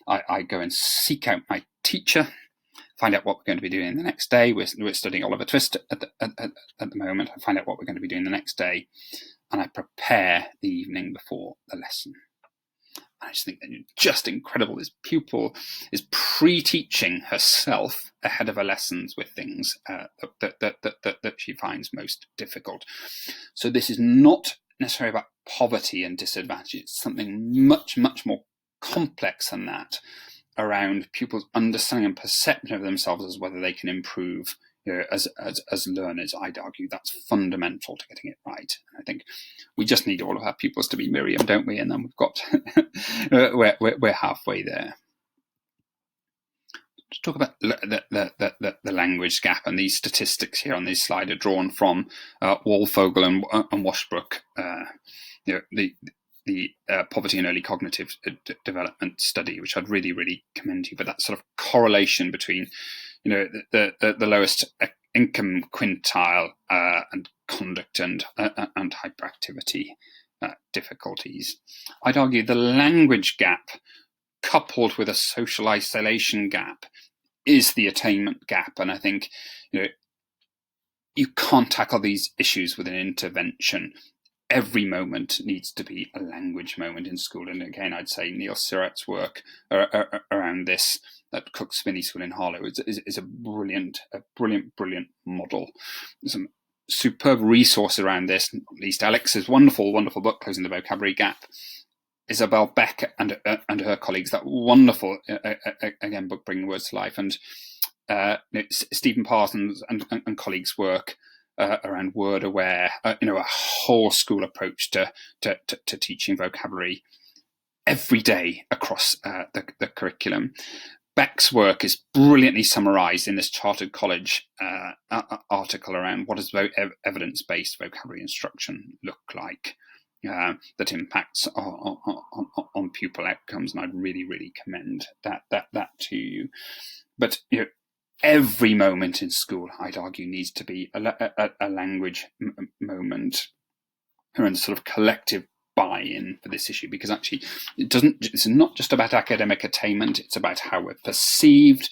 I go and seek out my teacher, find out what we're going to be doing the next day. We're studying Oliver Twist at the moment. I find out what we're going to be doing the next day, and I prepare the evening before the lesson. I just think that just incredible. This pupil is pre-teaching herself ahead of her lessons with things that she finds most difficult. So this is not necessarily about poverty and disadvantage. It's something much, much more complex than that, around pupils' understanding and perception of themselves as whether they can improve as learners. I'd argue that's fundamental to getting it right. And I think we just need all of our pupils to be Miriam, don't we? And then we've got we're halfway there. To talk about the language gap, and these statistics here on this slide are drawn from Walfogel and Washbrook, the poverty and early cognitive development study, which I'd really, really commend you. But that sort of correlation between, the lowest income quintile and conduct and hyperactivity difficulties. I'd argue the language gap, coupled with a social isolation gap, is the attainment gap. And I think you can't tackle these issues with an intervention. Every moment needs to be a language moment in school. And again, I'd say Neil Surratt's work around this at Cook's Spinney School in Harlow is a brilliant model. There's some superb resources around this, not least Alex's wonderful book, Closing the Vocabulary Gap. Isabel Beck and her colleagues, that wonderful, again, book, Bringing Words to Life. And Stephen Parsons and colleagues' work around word aware, a whole school approach to teaching vocabulary every day across the curriculum. Beck's work is brilliantly summarised in this Chartered College article around what does evidence-based vocabulary instruction look like that impacts on pupil outcomes, and I'd really commend that to you. But every moment in school, I'd argue, needs to be a language moment and sort of collective buy-in for this issue, because actually it's not just about academic attainment, it's about how we're perceived,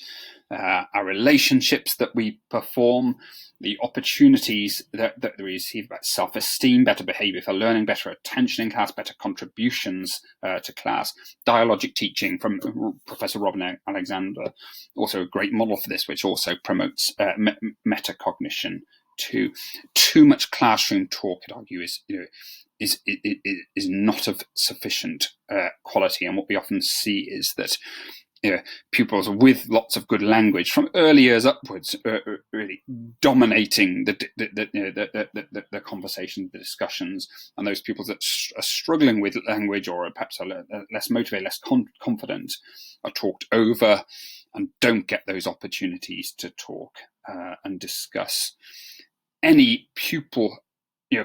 our relationships that we perform, the opportunities that we receive about self-esteem, better behaviour for learning, better attention in class, better contributions to class. Dialogic teaching from Professor Robin Alexander, also a great model for this, which also promotes metacognition too. Too much classroom talk, I'd argue, is not of sufficient quality, and what we often see is that pupils with lots of good language from early years upwards, really dominating the conversation, the discussions, and those pupils that are struggling with language or perhaps are less motivated, less confident, are talked over and don't get those opportunities to talk and discuss. Any pupil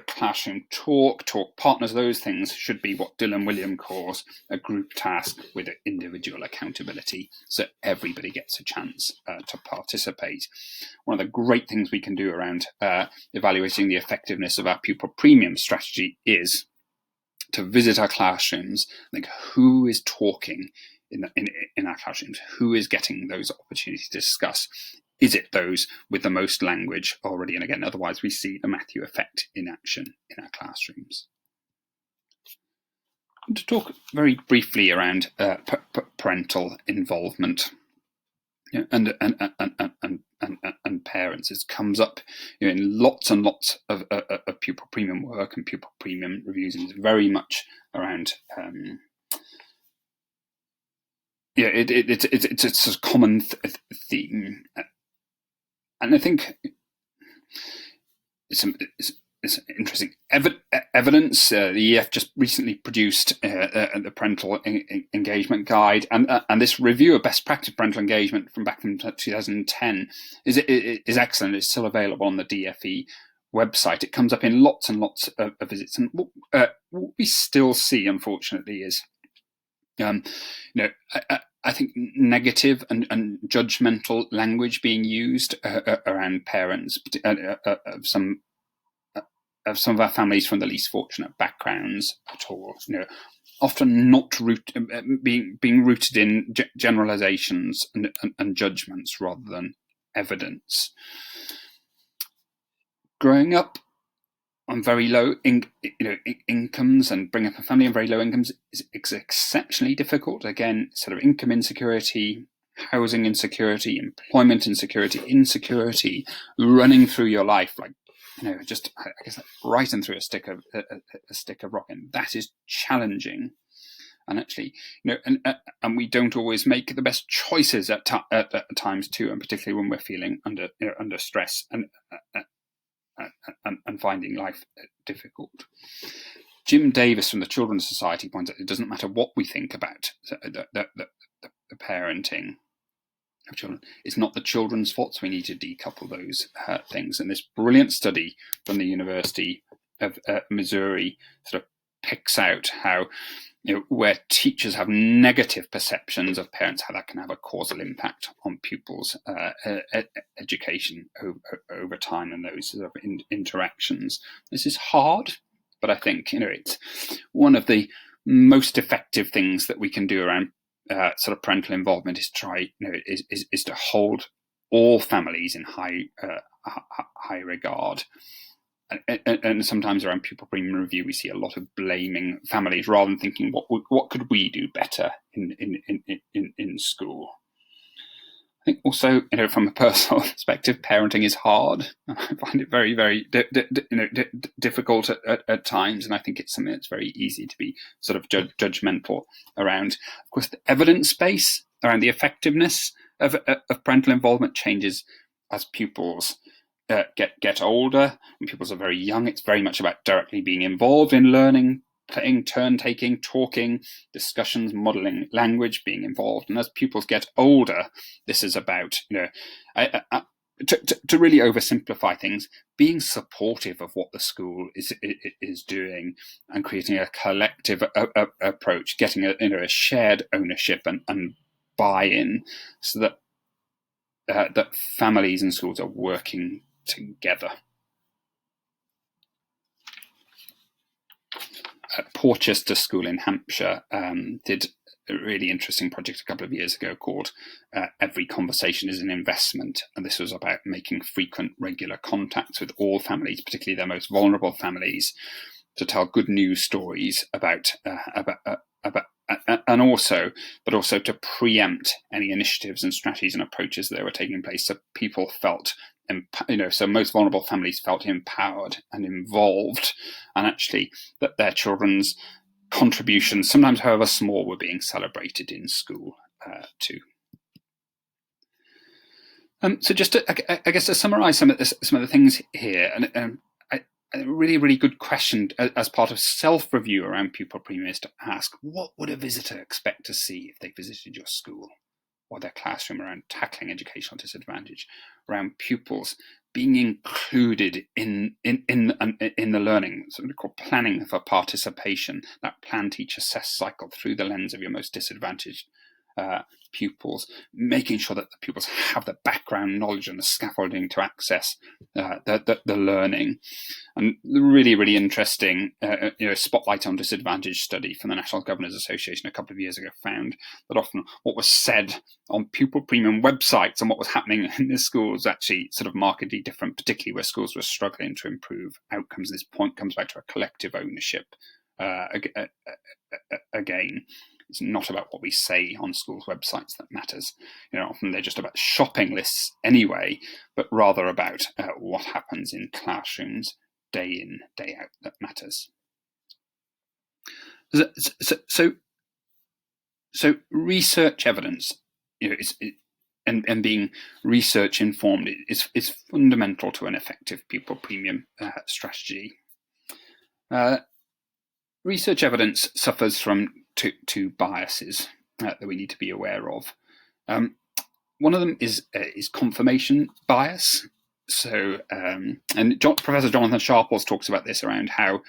classroom talk partners, those things should be what Dylan William calls a group task with individual accountability, so everybody gets a chance to participate. One of the great things we can do around evaluating the effectiveness of our Pupil Premium strategy is to visit our classrooms, think who is talking in our classrooms, who is getting those opportunities to discuss. Is it those with the most language already? And again, otherwise we see the Matthew effect in action in our classrooms. And to talk very briefly around parental involvement and parents. It comes up in lots and lots of Pupil Premium work and Pupil Premium reviews, and it's very much around it's a common theme. And I think it's interesting evidence. The EF just recently produced the Parental Engagement Guide, and this review of best practice parental engagement from back from 2010 is excellent. It's still available on the DFE website. It comes up in lots and lots of visits, and what we still see, unfortunately, is I think negative and judgmental language being used around parents of some of our families from the least fortunate backgrounds at all. Often not being rooted in generalizations and judgments rather than evidence. Growing up on very low incomes and bring up a family on very low incomes is exceptionally difficult. Again, sort of income insecurity, housing insecurity, employment insecurity, running through your life like just I guess writing through a stick of rock, and that is challenging. And actually, and we don't always make the best choices at times too, and particularly when we're feeling under stress and finding life difficult. Jim Davis from the Children's Society points out it doesn't matter what we think about the parenting of children. It's not the children's faults. We need to decouple those things. And this brilliant study from the University of Missouri sort of picks out how, where teachers have negative perceptions of parents, how that can have a causal impact on pupils' education over time and those sort of interactions. This is hard, but I think it's one of the most effective things that we can do around sort of parental involvement is try is to hold all families in high regard. And sometimes around pupil premium review, we see a lot of blaming families rather than thinking what could we do better in school. I think also, from a personal perspective, parenting is hard. I find it very, very difficult at times, and I think it's something that's very easy to be sort of judgmental around. Of course, the evidence base around the effectiveness of parental involvement changes as pupils get older. When pupils are very young, it's very much about directly being involved in learning, playing, turn-taking, talking, discussions, modelling language, being involved. And as pupils get older, this is about, to really oversimplify things, being supportive of what the school is doing and creating a collective approach, getting a shared ownership and buy-in, so that that families and schools are working together. Porchester School in Hampshire did a really interesting project a couple of years ago called Every Conversation is an Investment. And this was about making frequent, regular contacts with all families, particularly their most vulnerable families, to tell good news stories about and also to preempt any initiatives and strategies and approaches that were taking place, so people felt, so most vulnerable families felt empowered and involved, and actually that their children's contributions, sometimes however small, were being celebrated in school too. So just to, I guess, to summarise some of the things here, and a really, really good question as part of self-review around pupil premium is to ask, what would a visitor expect to see if they visited your school or their classroom around tackling educational disadvantage, around pupils being included in the learning, something called planning for participation, that plan, teach, assess cycle through the lens of your most disadvantaged pupils, making sure that the pupils have the background knowledge and the scaffolding to access the learning. And the really, really interesting Spotlight on Disadvantage study from the National Governors Association a couple of years ago found that often what was said on pupil premium websites and what was happening in the schools was actually sort of markedly different, particularly where schools were struggling to improve outcomes. This point comes back to a collective ownership again. It's not about what we say on schools' websites that matters. Often they're just about shopping lists anyway, but rather about what happens in classrooms day in, day out that matters. So research evidence, and being research informed is fundamental to an effective pupil premium strategy. Research evidence suffers from two biases that we need to be aware of. One of them is confirmation bias. So, and Professor Jonathan Sharples talks about this around how,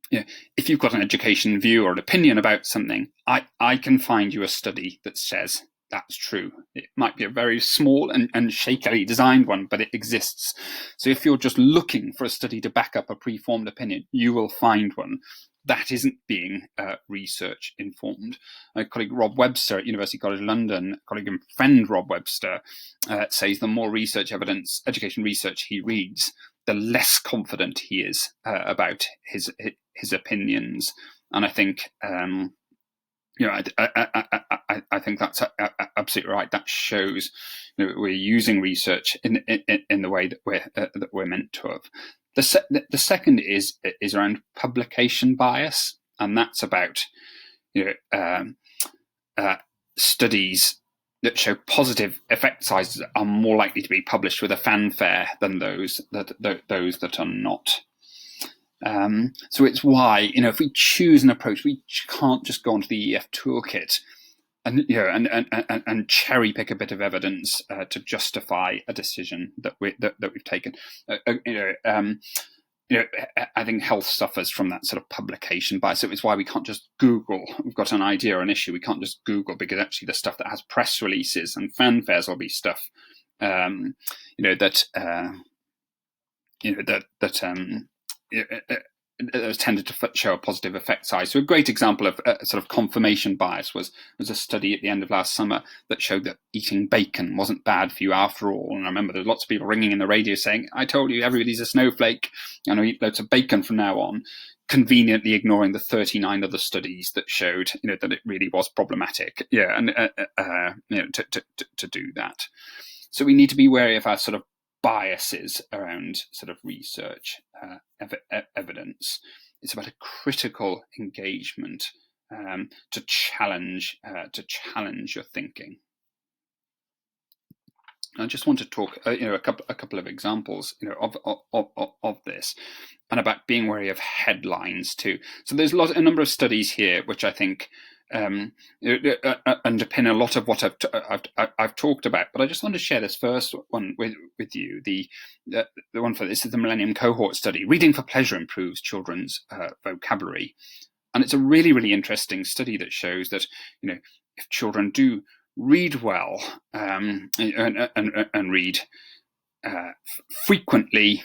if you've got an education view or an opinion about something, I can find you a study that says that's true. It might be a very small and shakily designed one, but it exists. So if you're just looking for a study to back up a preformed opinion, you will find one. That isn't being research informed. My colleague Rob Webster at University College London, colleague and friend Rob Webster, says the more research evidence, education research he reads, the less confident he is about his opinions. And I think I think that's absolutely right. That shows we're using research in the way that we're meant to have. The second is around publication bias, and that's about studies that show positive effect sizes are more likely to be published with a fanfare than those that are not. So it's why, if we choose an approach, we can't just go onto the EF toolkit and cherry pick a bit of evidence to justify a decision that we've taken. I think health suffers from that sort of publication bias. So it's why we can't just Google. We've got an idea or an issue. We can't just Google, because actually the stuff that has press releases and fanfares will be stuff, has tended to show a positive effect size. So a great example of sort of confirmation bias was a study at the end of last summer that showed that eating bacon wasn't bad for you after all. And I remember there's lots of people ringing in the radio saying, I told you everybody's a snowflake, and I eat loads of bacon from now on, conveniently ignoring the 39 other studies that showed that it really was problematic. And to do that. So we need to be wary of our sort of biases around sort of research evidence. It's about a critical engagement to challenge your thinking. I just want to talk, a couple of examples, of this, and about being wary of headlines too. So there's a number of studies here which I think underpin a lot of what I've talked about. But I just want to share this first one with you. The one for this is the Millennium Cohort study. Reading for pleasure improves children's vocabulary, and it's a really, really interesting study that shows that if children do read well and read frequently,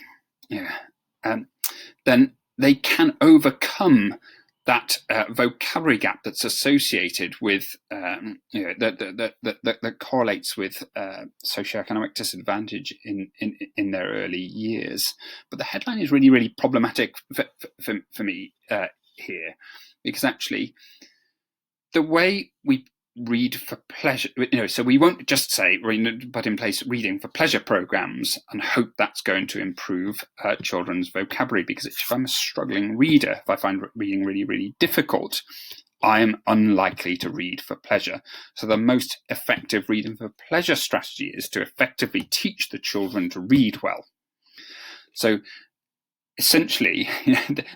then they can overcome that vocabulary gap that's associated with that correlates with socioeconomic disadvantage in their early years. But the headline is really, really problematic for me here, because actually the way we read for pleasure, so we won't just say put in place reading for pleasure programs and hope that's going to improve children's vocabulary, because if I'm a struggling reader, if I find reading really, really difficult, I'm unlikely to read for pleasure. So the most effective reading for pleasure strategy is to effectively teach the children to read well. So essentially,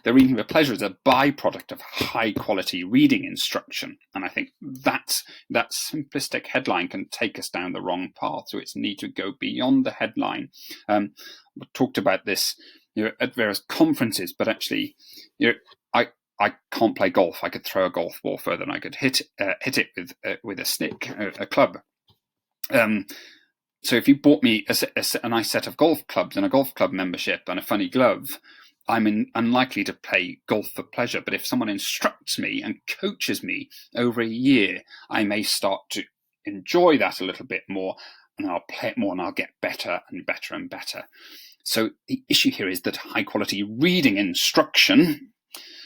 the reading for pleasure is a byproduct of high quality reading instruction. And I think that simplistic headline can take us down the wrong path. So it's need to go beyond the headline. We talked about this at various conferences, but actually, I can't play golf. I could throw a golf ball further than I could hit it with a stick, a club. So if you bought me a nice set of golf clubs and a golf club membership and a funny glove, I'm unlikely to play golf for pleasure. But if someone instructs me and coaches me over a year, I may start to enjoy that a little bit more, and I'll play it more, and I'll get better and better and better. So the issue here is that high quality reading instruction,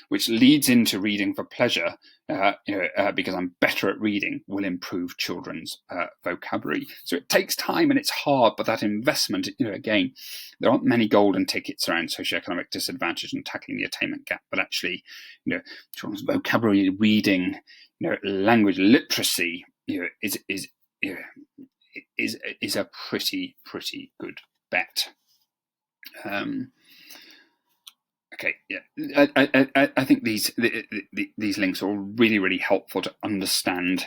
which leads into reading for pleasure, because I'm better at reading, will improve children's vocabulary. So it takes time and it's hard, but that investment, again, there aren't many golden tickets around socioeconomic disadvantage and tackling the attainment gap, but actually, children's vocabulary, reading, language literacy, is a pretty good bet. Okay, yeah, I think these links are really, really helpful to understand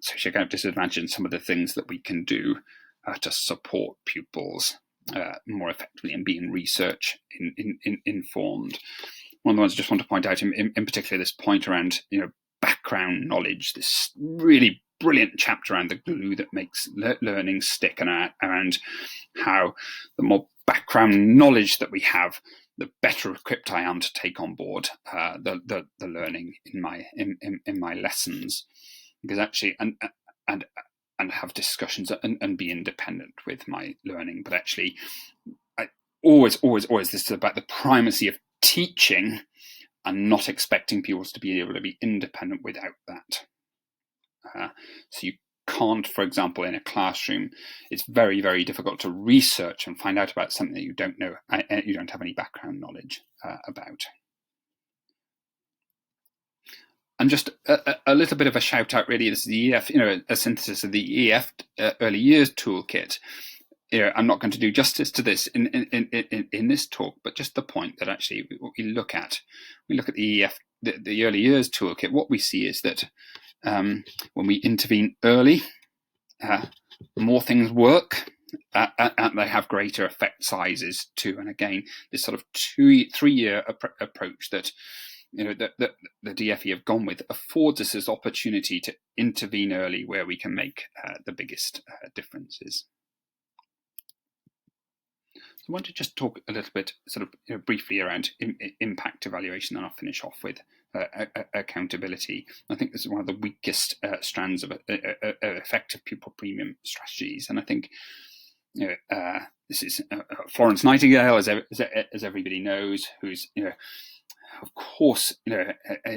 socioeconomic disadvantage and some of the things that we can do to support pupils more effectively and being research informed. One of the ones I just want to point out in particular, this point around background knowledge, this really brilliant chapter around the glue that makes learning stick, and around how the more background knowledge that we have, the better equipped I am to take on board the learning in my lessons, because actually and have discussions and be independent with my learning. But actually, I always this is about the primacy of teaching and not expecting pupils to be able to be independent without that. So you can't, for example, in a classroom, it's very, very difficult to research and find out about something that you don't know, you don't have any background knowledge about. And just a little bit of a shout out, really. This is the EF, a synthesis of the EF Early Years Toolkit. I'm not going to do justice to this in this talk, but just the point that actually what we look at the EF, the Early Years Toolkit. What we see is that when we intervene early, more things work. and they have greater effect sizes too. And again, this sort of 3-year approach that that the DFE have gone with affords us this opportunity to intervene early where we can make the biggest differences. So I want to just talk a little bit, sort of briefly around impact evaluation, and I'll finish off with accountability. I think this is one of the weakest strands of effective pupil premium strategies, and I think this is Florence Nightingale, as everybody knows, who's of course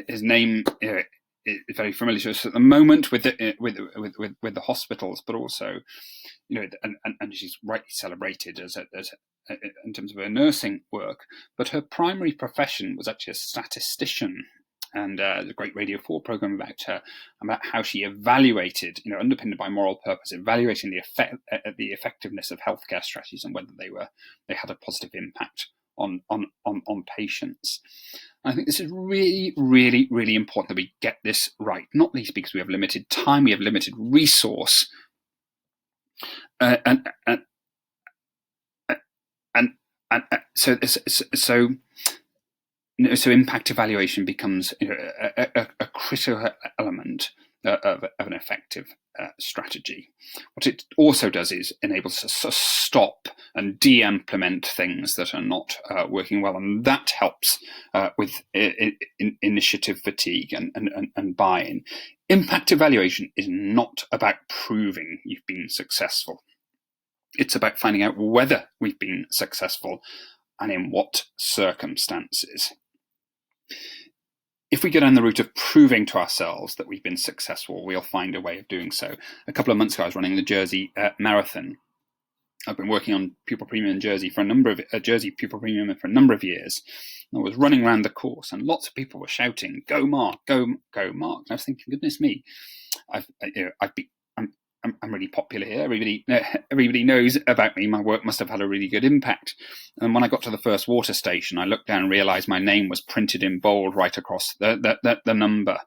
his name is very familiar to us at the moment with the hospitals, but also and she's rightly celebrated as in terms of her nursing work, but her primary profession was actually a statistician. And there's a great Radio 4 program about her, about how she evaluated, underpinned by moral purpose, evaluating the effectiveness of healthcare strategies and whether they had a positive impact on patients. And I think this is really, really, really important that we get this right, not least because we have limited time, we have limited resource, so impact evaluation becomes a critical element of an effective strategy. What it also does is enables us to stop and de-implement things that are not working well, and that helps with initiative fatigue and buy-in. Impact evaluation is not about proving you've been successful. It's about finding out whether we've been successful and in what circumstances. If we go down the route of proving to ourselves that we've been successful, we'll find a way of doing so. A couple of months ago, I was running the Jersey Marathon. I've been working on Pupil Premium in Jersey Jersey Pupil Premium for a number of years. I was running around the course, and lots of people were shouting, "Go, Mark! Go, Mark!" And I was thinking, goodness me, I'm really popular here. Everybody knows about me. My work must have had a really good impact. And when I got to the first water station, I looked down and realised my name was printed in bold right across the number.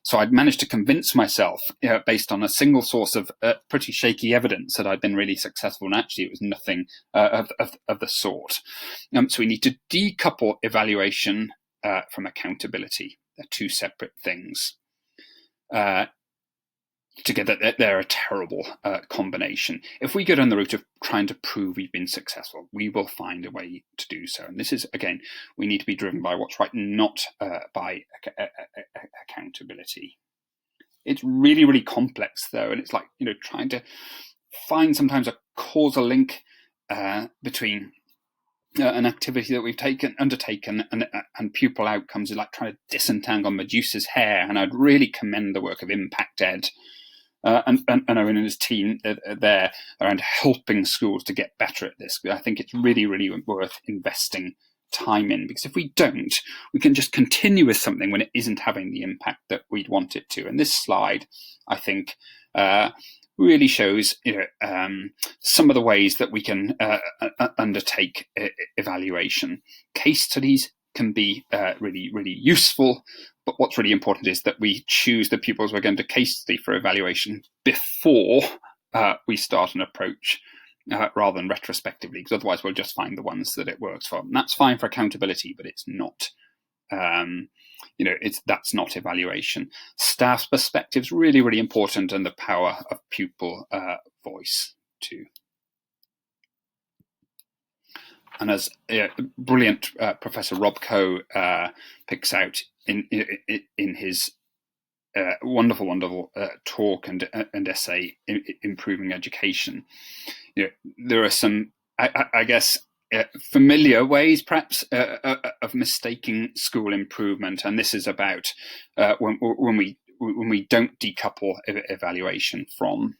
So I'd managed to convince myself, based on a single source of pretty shaky evidence, that I'd been really successful. And actually, it was nothing of the sort. So we need to decouple evaluation from accountability. They're two separate things. Together, they're a terrible combination. If we go down the route of trying to prove we've been successful, we will find a way to do so. And this is, again, we need to be driven by what's right, not by accountability. It's really, really complex, though, and it's like trying to find sometimes a causal link between an activity that we've undertaken and pupil outcomes. Is like trying to disentangle Medusa's hair. And I'd really commend the work of Impact Ed. And Owen and his team there around helping schools to get better at this. I think it's really, really worth investing time in, because if we don't, we can just continue with something when it isn't having the impact that we'd want it to. And this slide, I think, really shows some of the ways that we can undertake evaluation. Case studies can be really, really useful. But what's really important is that we choose the pupils we're going to case study for evaluation before we start an approach, rather than retrospectively, because otherwise we'll just find the ones that it works for. And that's fine for accountability, but it's not. That's not evaluation. Staff's perspective is really, really important, and the power of pupil voice too. And as brilliant Professor Rob Coe picks out in his wonderful talk and essay, Improving Education, there are some, I guess, familiar ways, perhaps, of mistaking school improvement, and this is about when we don't decouple evaluation from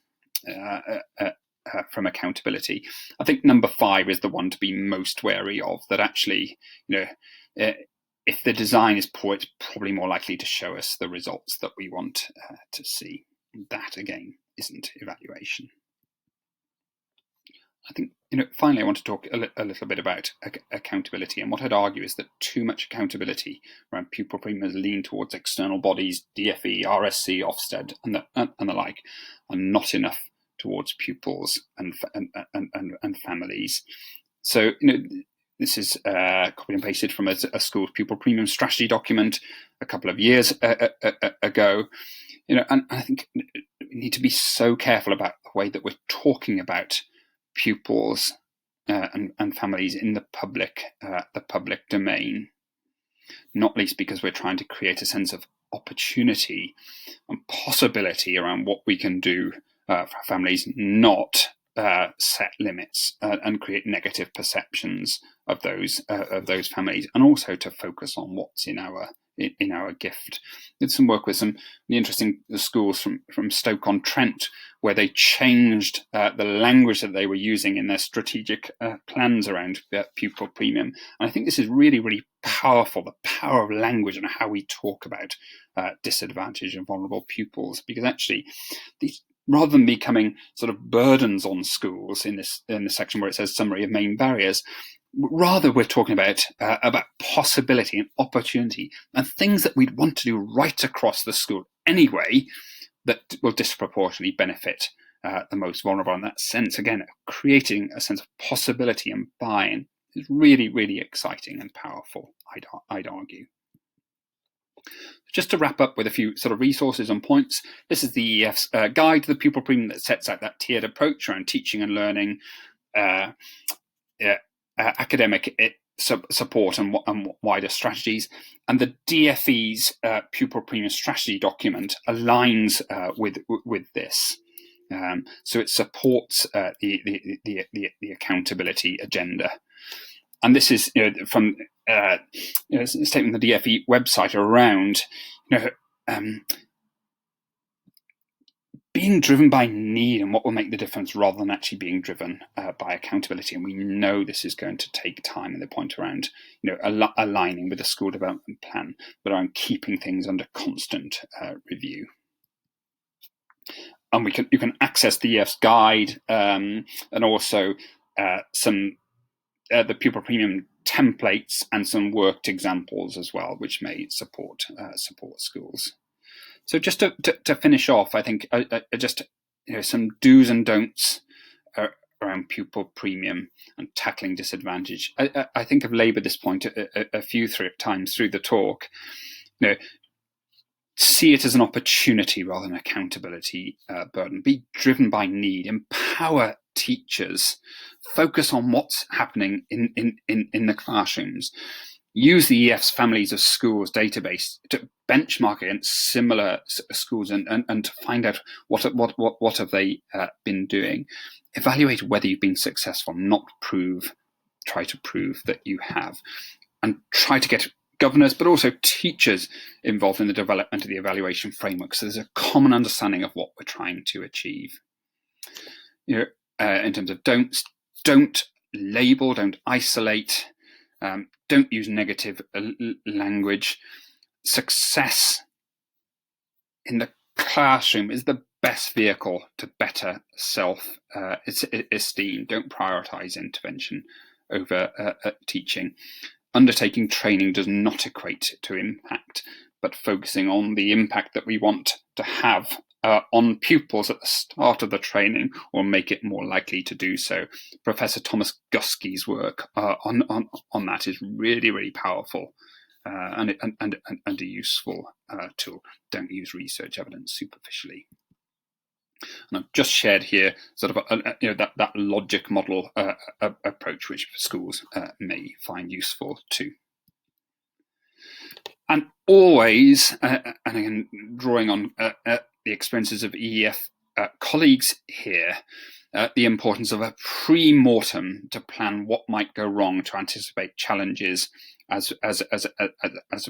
accountability. I think number 5 is the one to be most wary of. That actually, if the design is poor, it's probably more likely to show us the results that we want to see. That again isn't evaluation. I think, finally, I want to talk a little bit about accountability. And what I'd argue is that too much accountability around pupil premiums lean towards external bodies, DFE, RSC, Ofsted, and the like, are not enough towards pupils and families. So, this is copied and pasted from a school's Pupil Premium strategy document a couple of years ago. And I think we need to be so careful about the way that we're talking about pupils and families in the public domain, not least because we're trying to create a sense of opportunity and possibility around what we can do for families, not set limits and create negative perceptions of those families, and also to focus on what's in our gift. Did some work with some interesting schools from Stoke-on-Trent, where they changed the language that they were using in their strategic plans around Pupil Premium. And I think this is really, really powerful, the power of language and how we talk about disadvantaged and vulnerable pupils, because actually these, rather than becoming sort of burdens on schools in the section where it says summary of main barriers, rather we're talking about possibility and opportunity and things that we'd want to do right across the school anyway that will disproportionately benefit the most vulnerable. In that sense, again, creating a sense of possibility and buy-in is really, really exciting and powerful, I'd argue. Just to wrap up with a few sort of resources and points, this is the EF's guide to the Pupil Premium that sets out that tiered approach around teaching and learning, academic support and wider strategies. And the DFE's Pupil Premium strategy document aligns with this. So it supports the accountability agenda. And this is from a statement on the DFE website around being driven by need and what will make the difference, rather than actually being driven by accountability. And we know this is going to take time, and the point around aligning with the school development plan, but around keeping things under constant review. And you can access the EF's guide and also some the Pupil Premium templates and some worked examples as well, which may support schools. So just to finish off, I think just some do's and don'ts around Pupil Premium and tackling disadvantage. I think I've laboured this point a few times through the talk. See it as an opportunity rather than accountability burden. Be driven by need. Empower teachers. Focus on what's happening in the classrooms. Use the EF's Families of Schools database to benchmark against similar schools and to find out what have they been doing. Evaluate whether you've been successful, not try to prove that you have, and try to get governors but also teachers involved in the development of the evaluation framework, so there's a common understanding of what we're trying to achieve. In terms of don't label, don't isolate, don't use negative language. Success in the classroom is the best vehicle to better self-esteem. Don't prioritize intervention over teaching. Undertaking training does not equate to impact, but focusing on the impact that we want to have on pupils at the start of the training will make it more likely to do so. Professor Thomas Guskey's work on that is really, really powerful and a useful tool. Don't use research evidence superficially. And I've just shared here sort of that logic model approach, which schools may find useful too. And always, and again, drawing on the experiences of EEF colleagues here, the importance of a pre-mortem to plan what might go wrong, to anticipate challenges as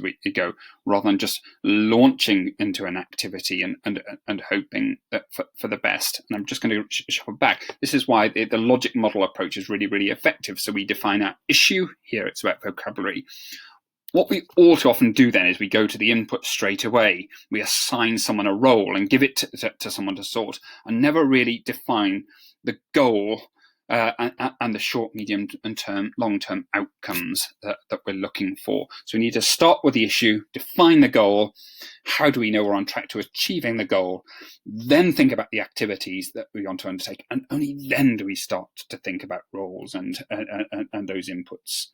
we go, rather than just launching into an activity and hoping that for the best. And I'm just going to shuffle back. This is why the logic model approach is really, really effective. So we define our issue. Here it's about vocabulary. What we all too often do then is we go to the input straight away. We assign someone a role and give it to someone to sort, and never really define the goal and the short, medium, and long-term outcomes that we're looking for. So we need to start with the issue, define the goal. How do we know we're on track to achieving the goal? Then think about the activities that we want to undertake, and only then do we start to think about roles and those inputs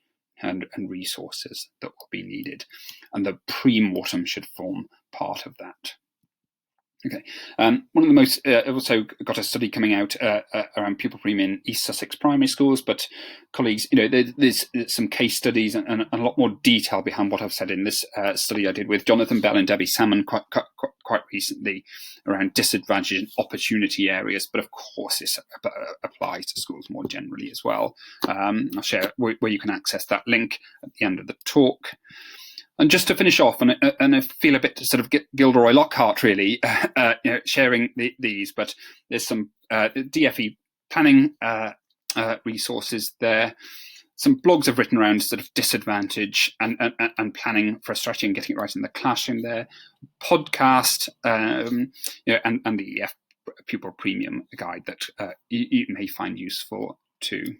and resources that will be needed. And the pre-mortem should form part of that. Okay. One of the most, also got a study coming out around pupil premium in East Sussex primary schools, but colleagues, there's some case studies and a lot more detail behind what I've said in this study I did with Jonathan Bell and Debbie Salmon quite recently around disadvantage and opportunity areas. But of course, this applies to schools more generally as well. I'll share where you can access that link at the end of the talk. And just to finish off, and I feel a bit sort of Gilderoy Lockhart really, sharing these, but there's some DFE planning resources there. Some blogs I've written around sort of disadvantage and planning for a strategy and getting it right in the classroom there. Podcast, and the EF Pupil Premium guide that you may find useful too.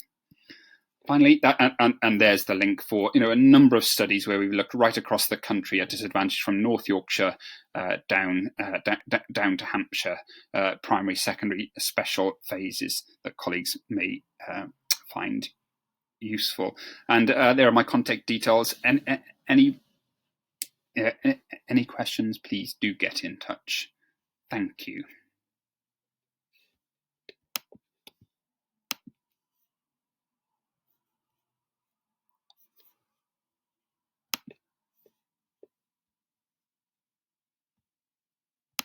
Finally, and there's the link for a number of studies where we've looked right across the country at disadvantage from North Yorkshire down to Hampshire, primary, secondary, special phases that colleagues may find useful. And there are my contact details. And any questions, please do get in touch. Thank you.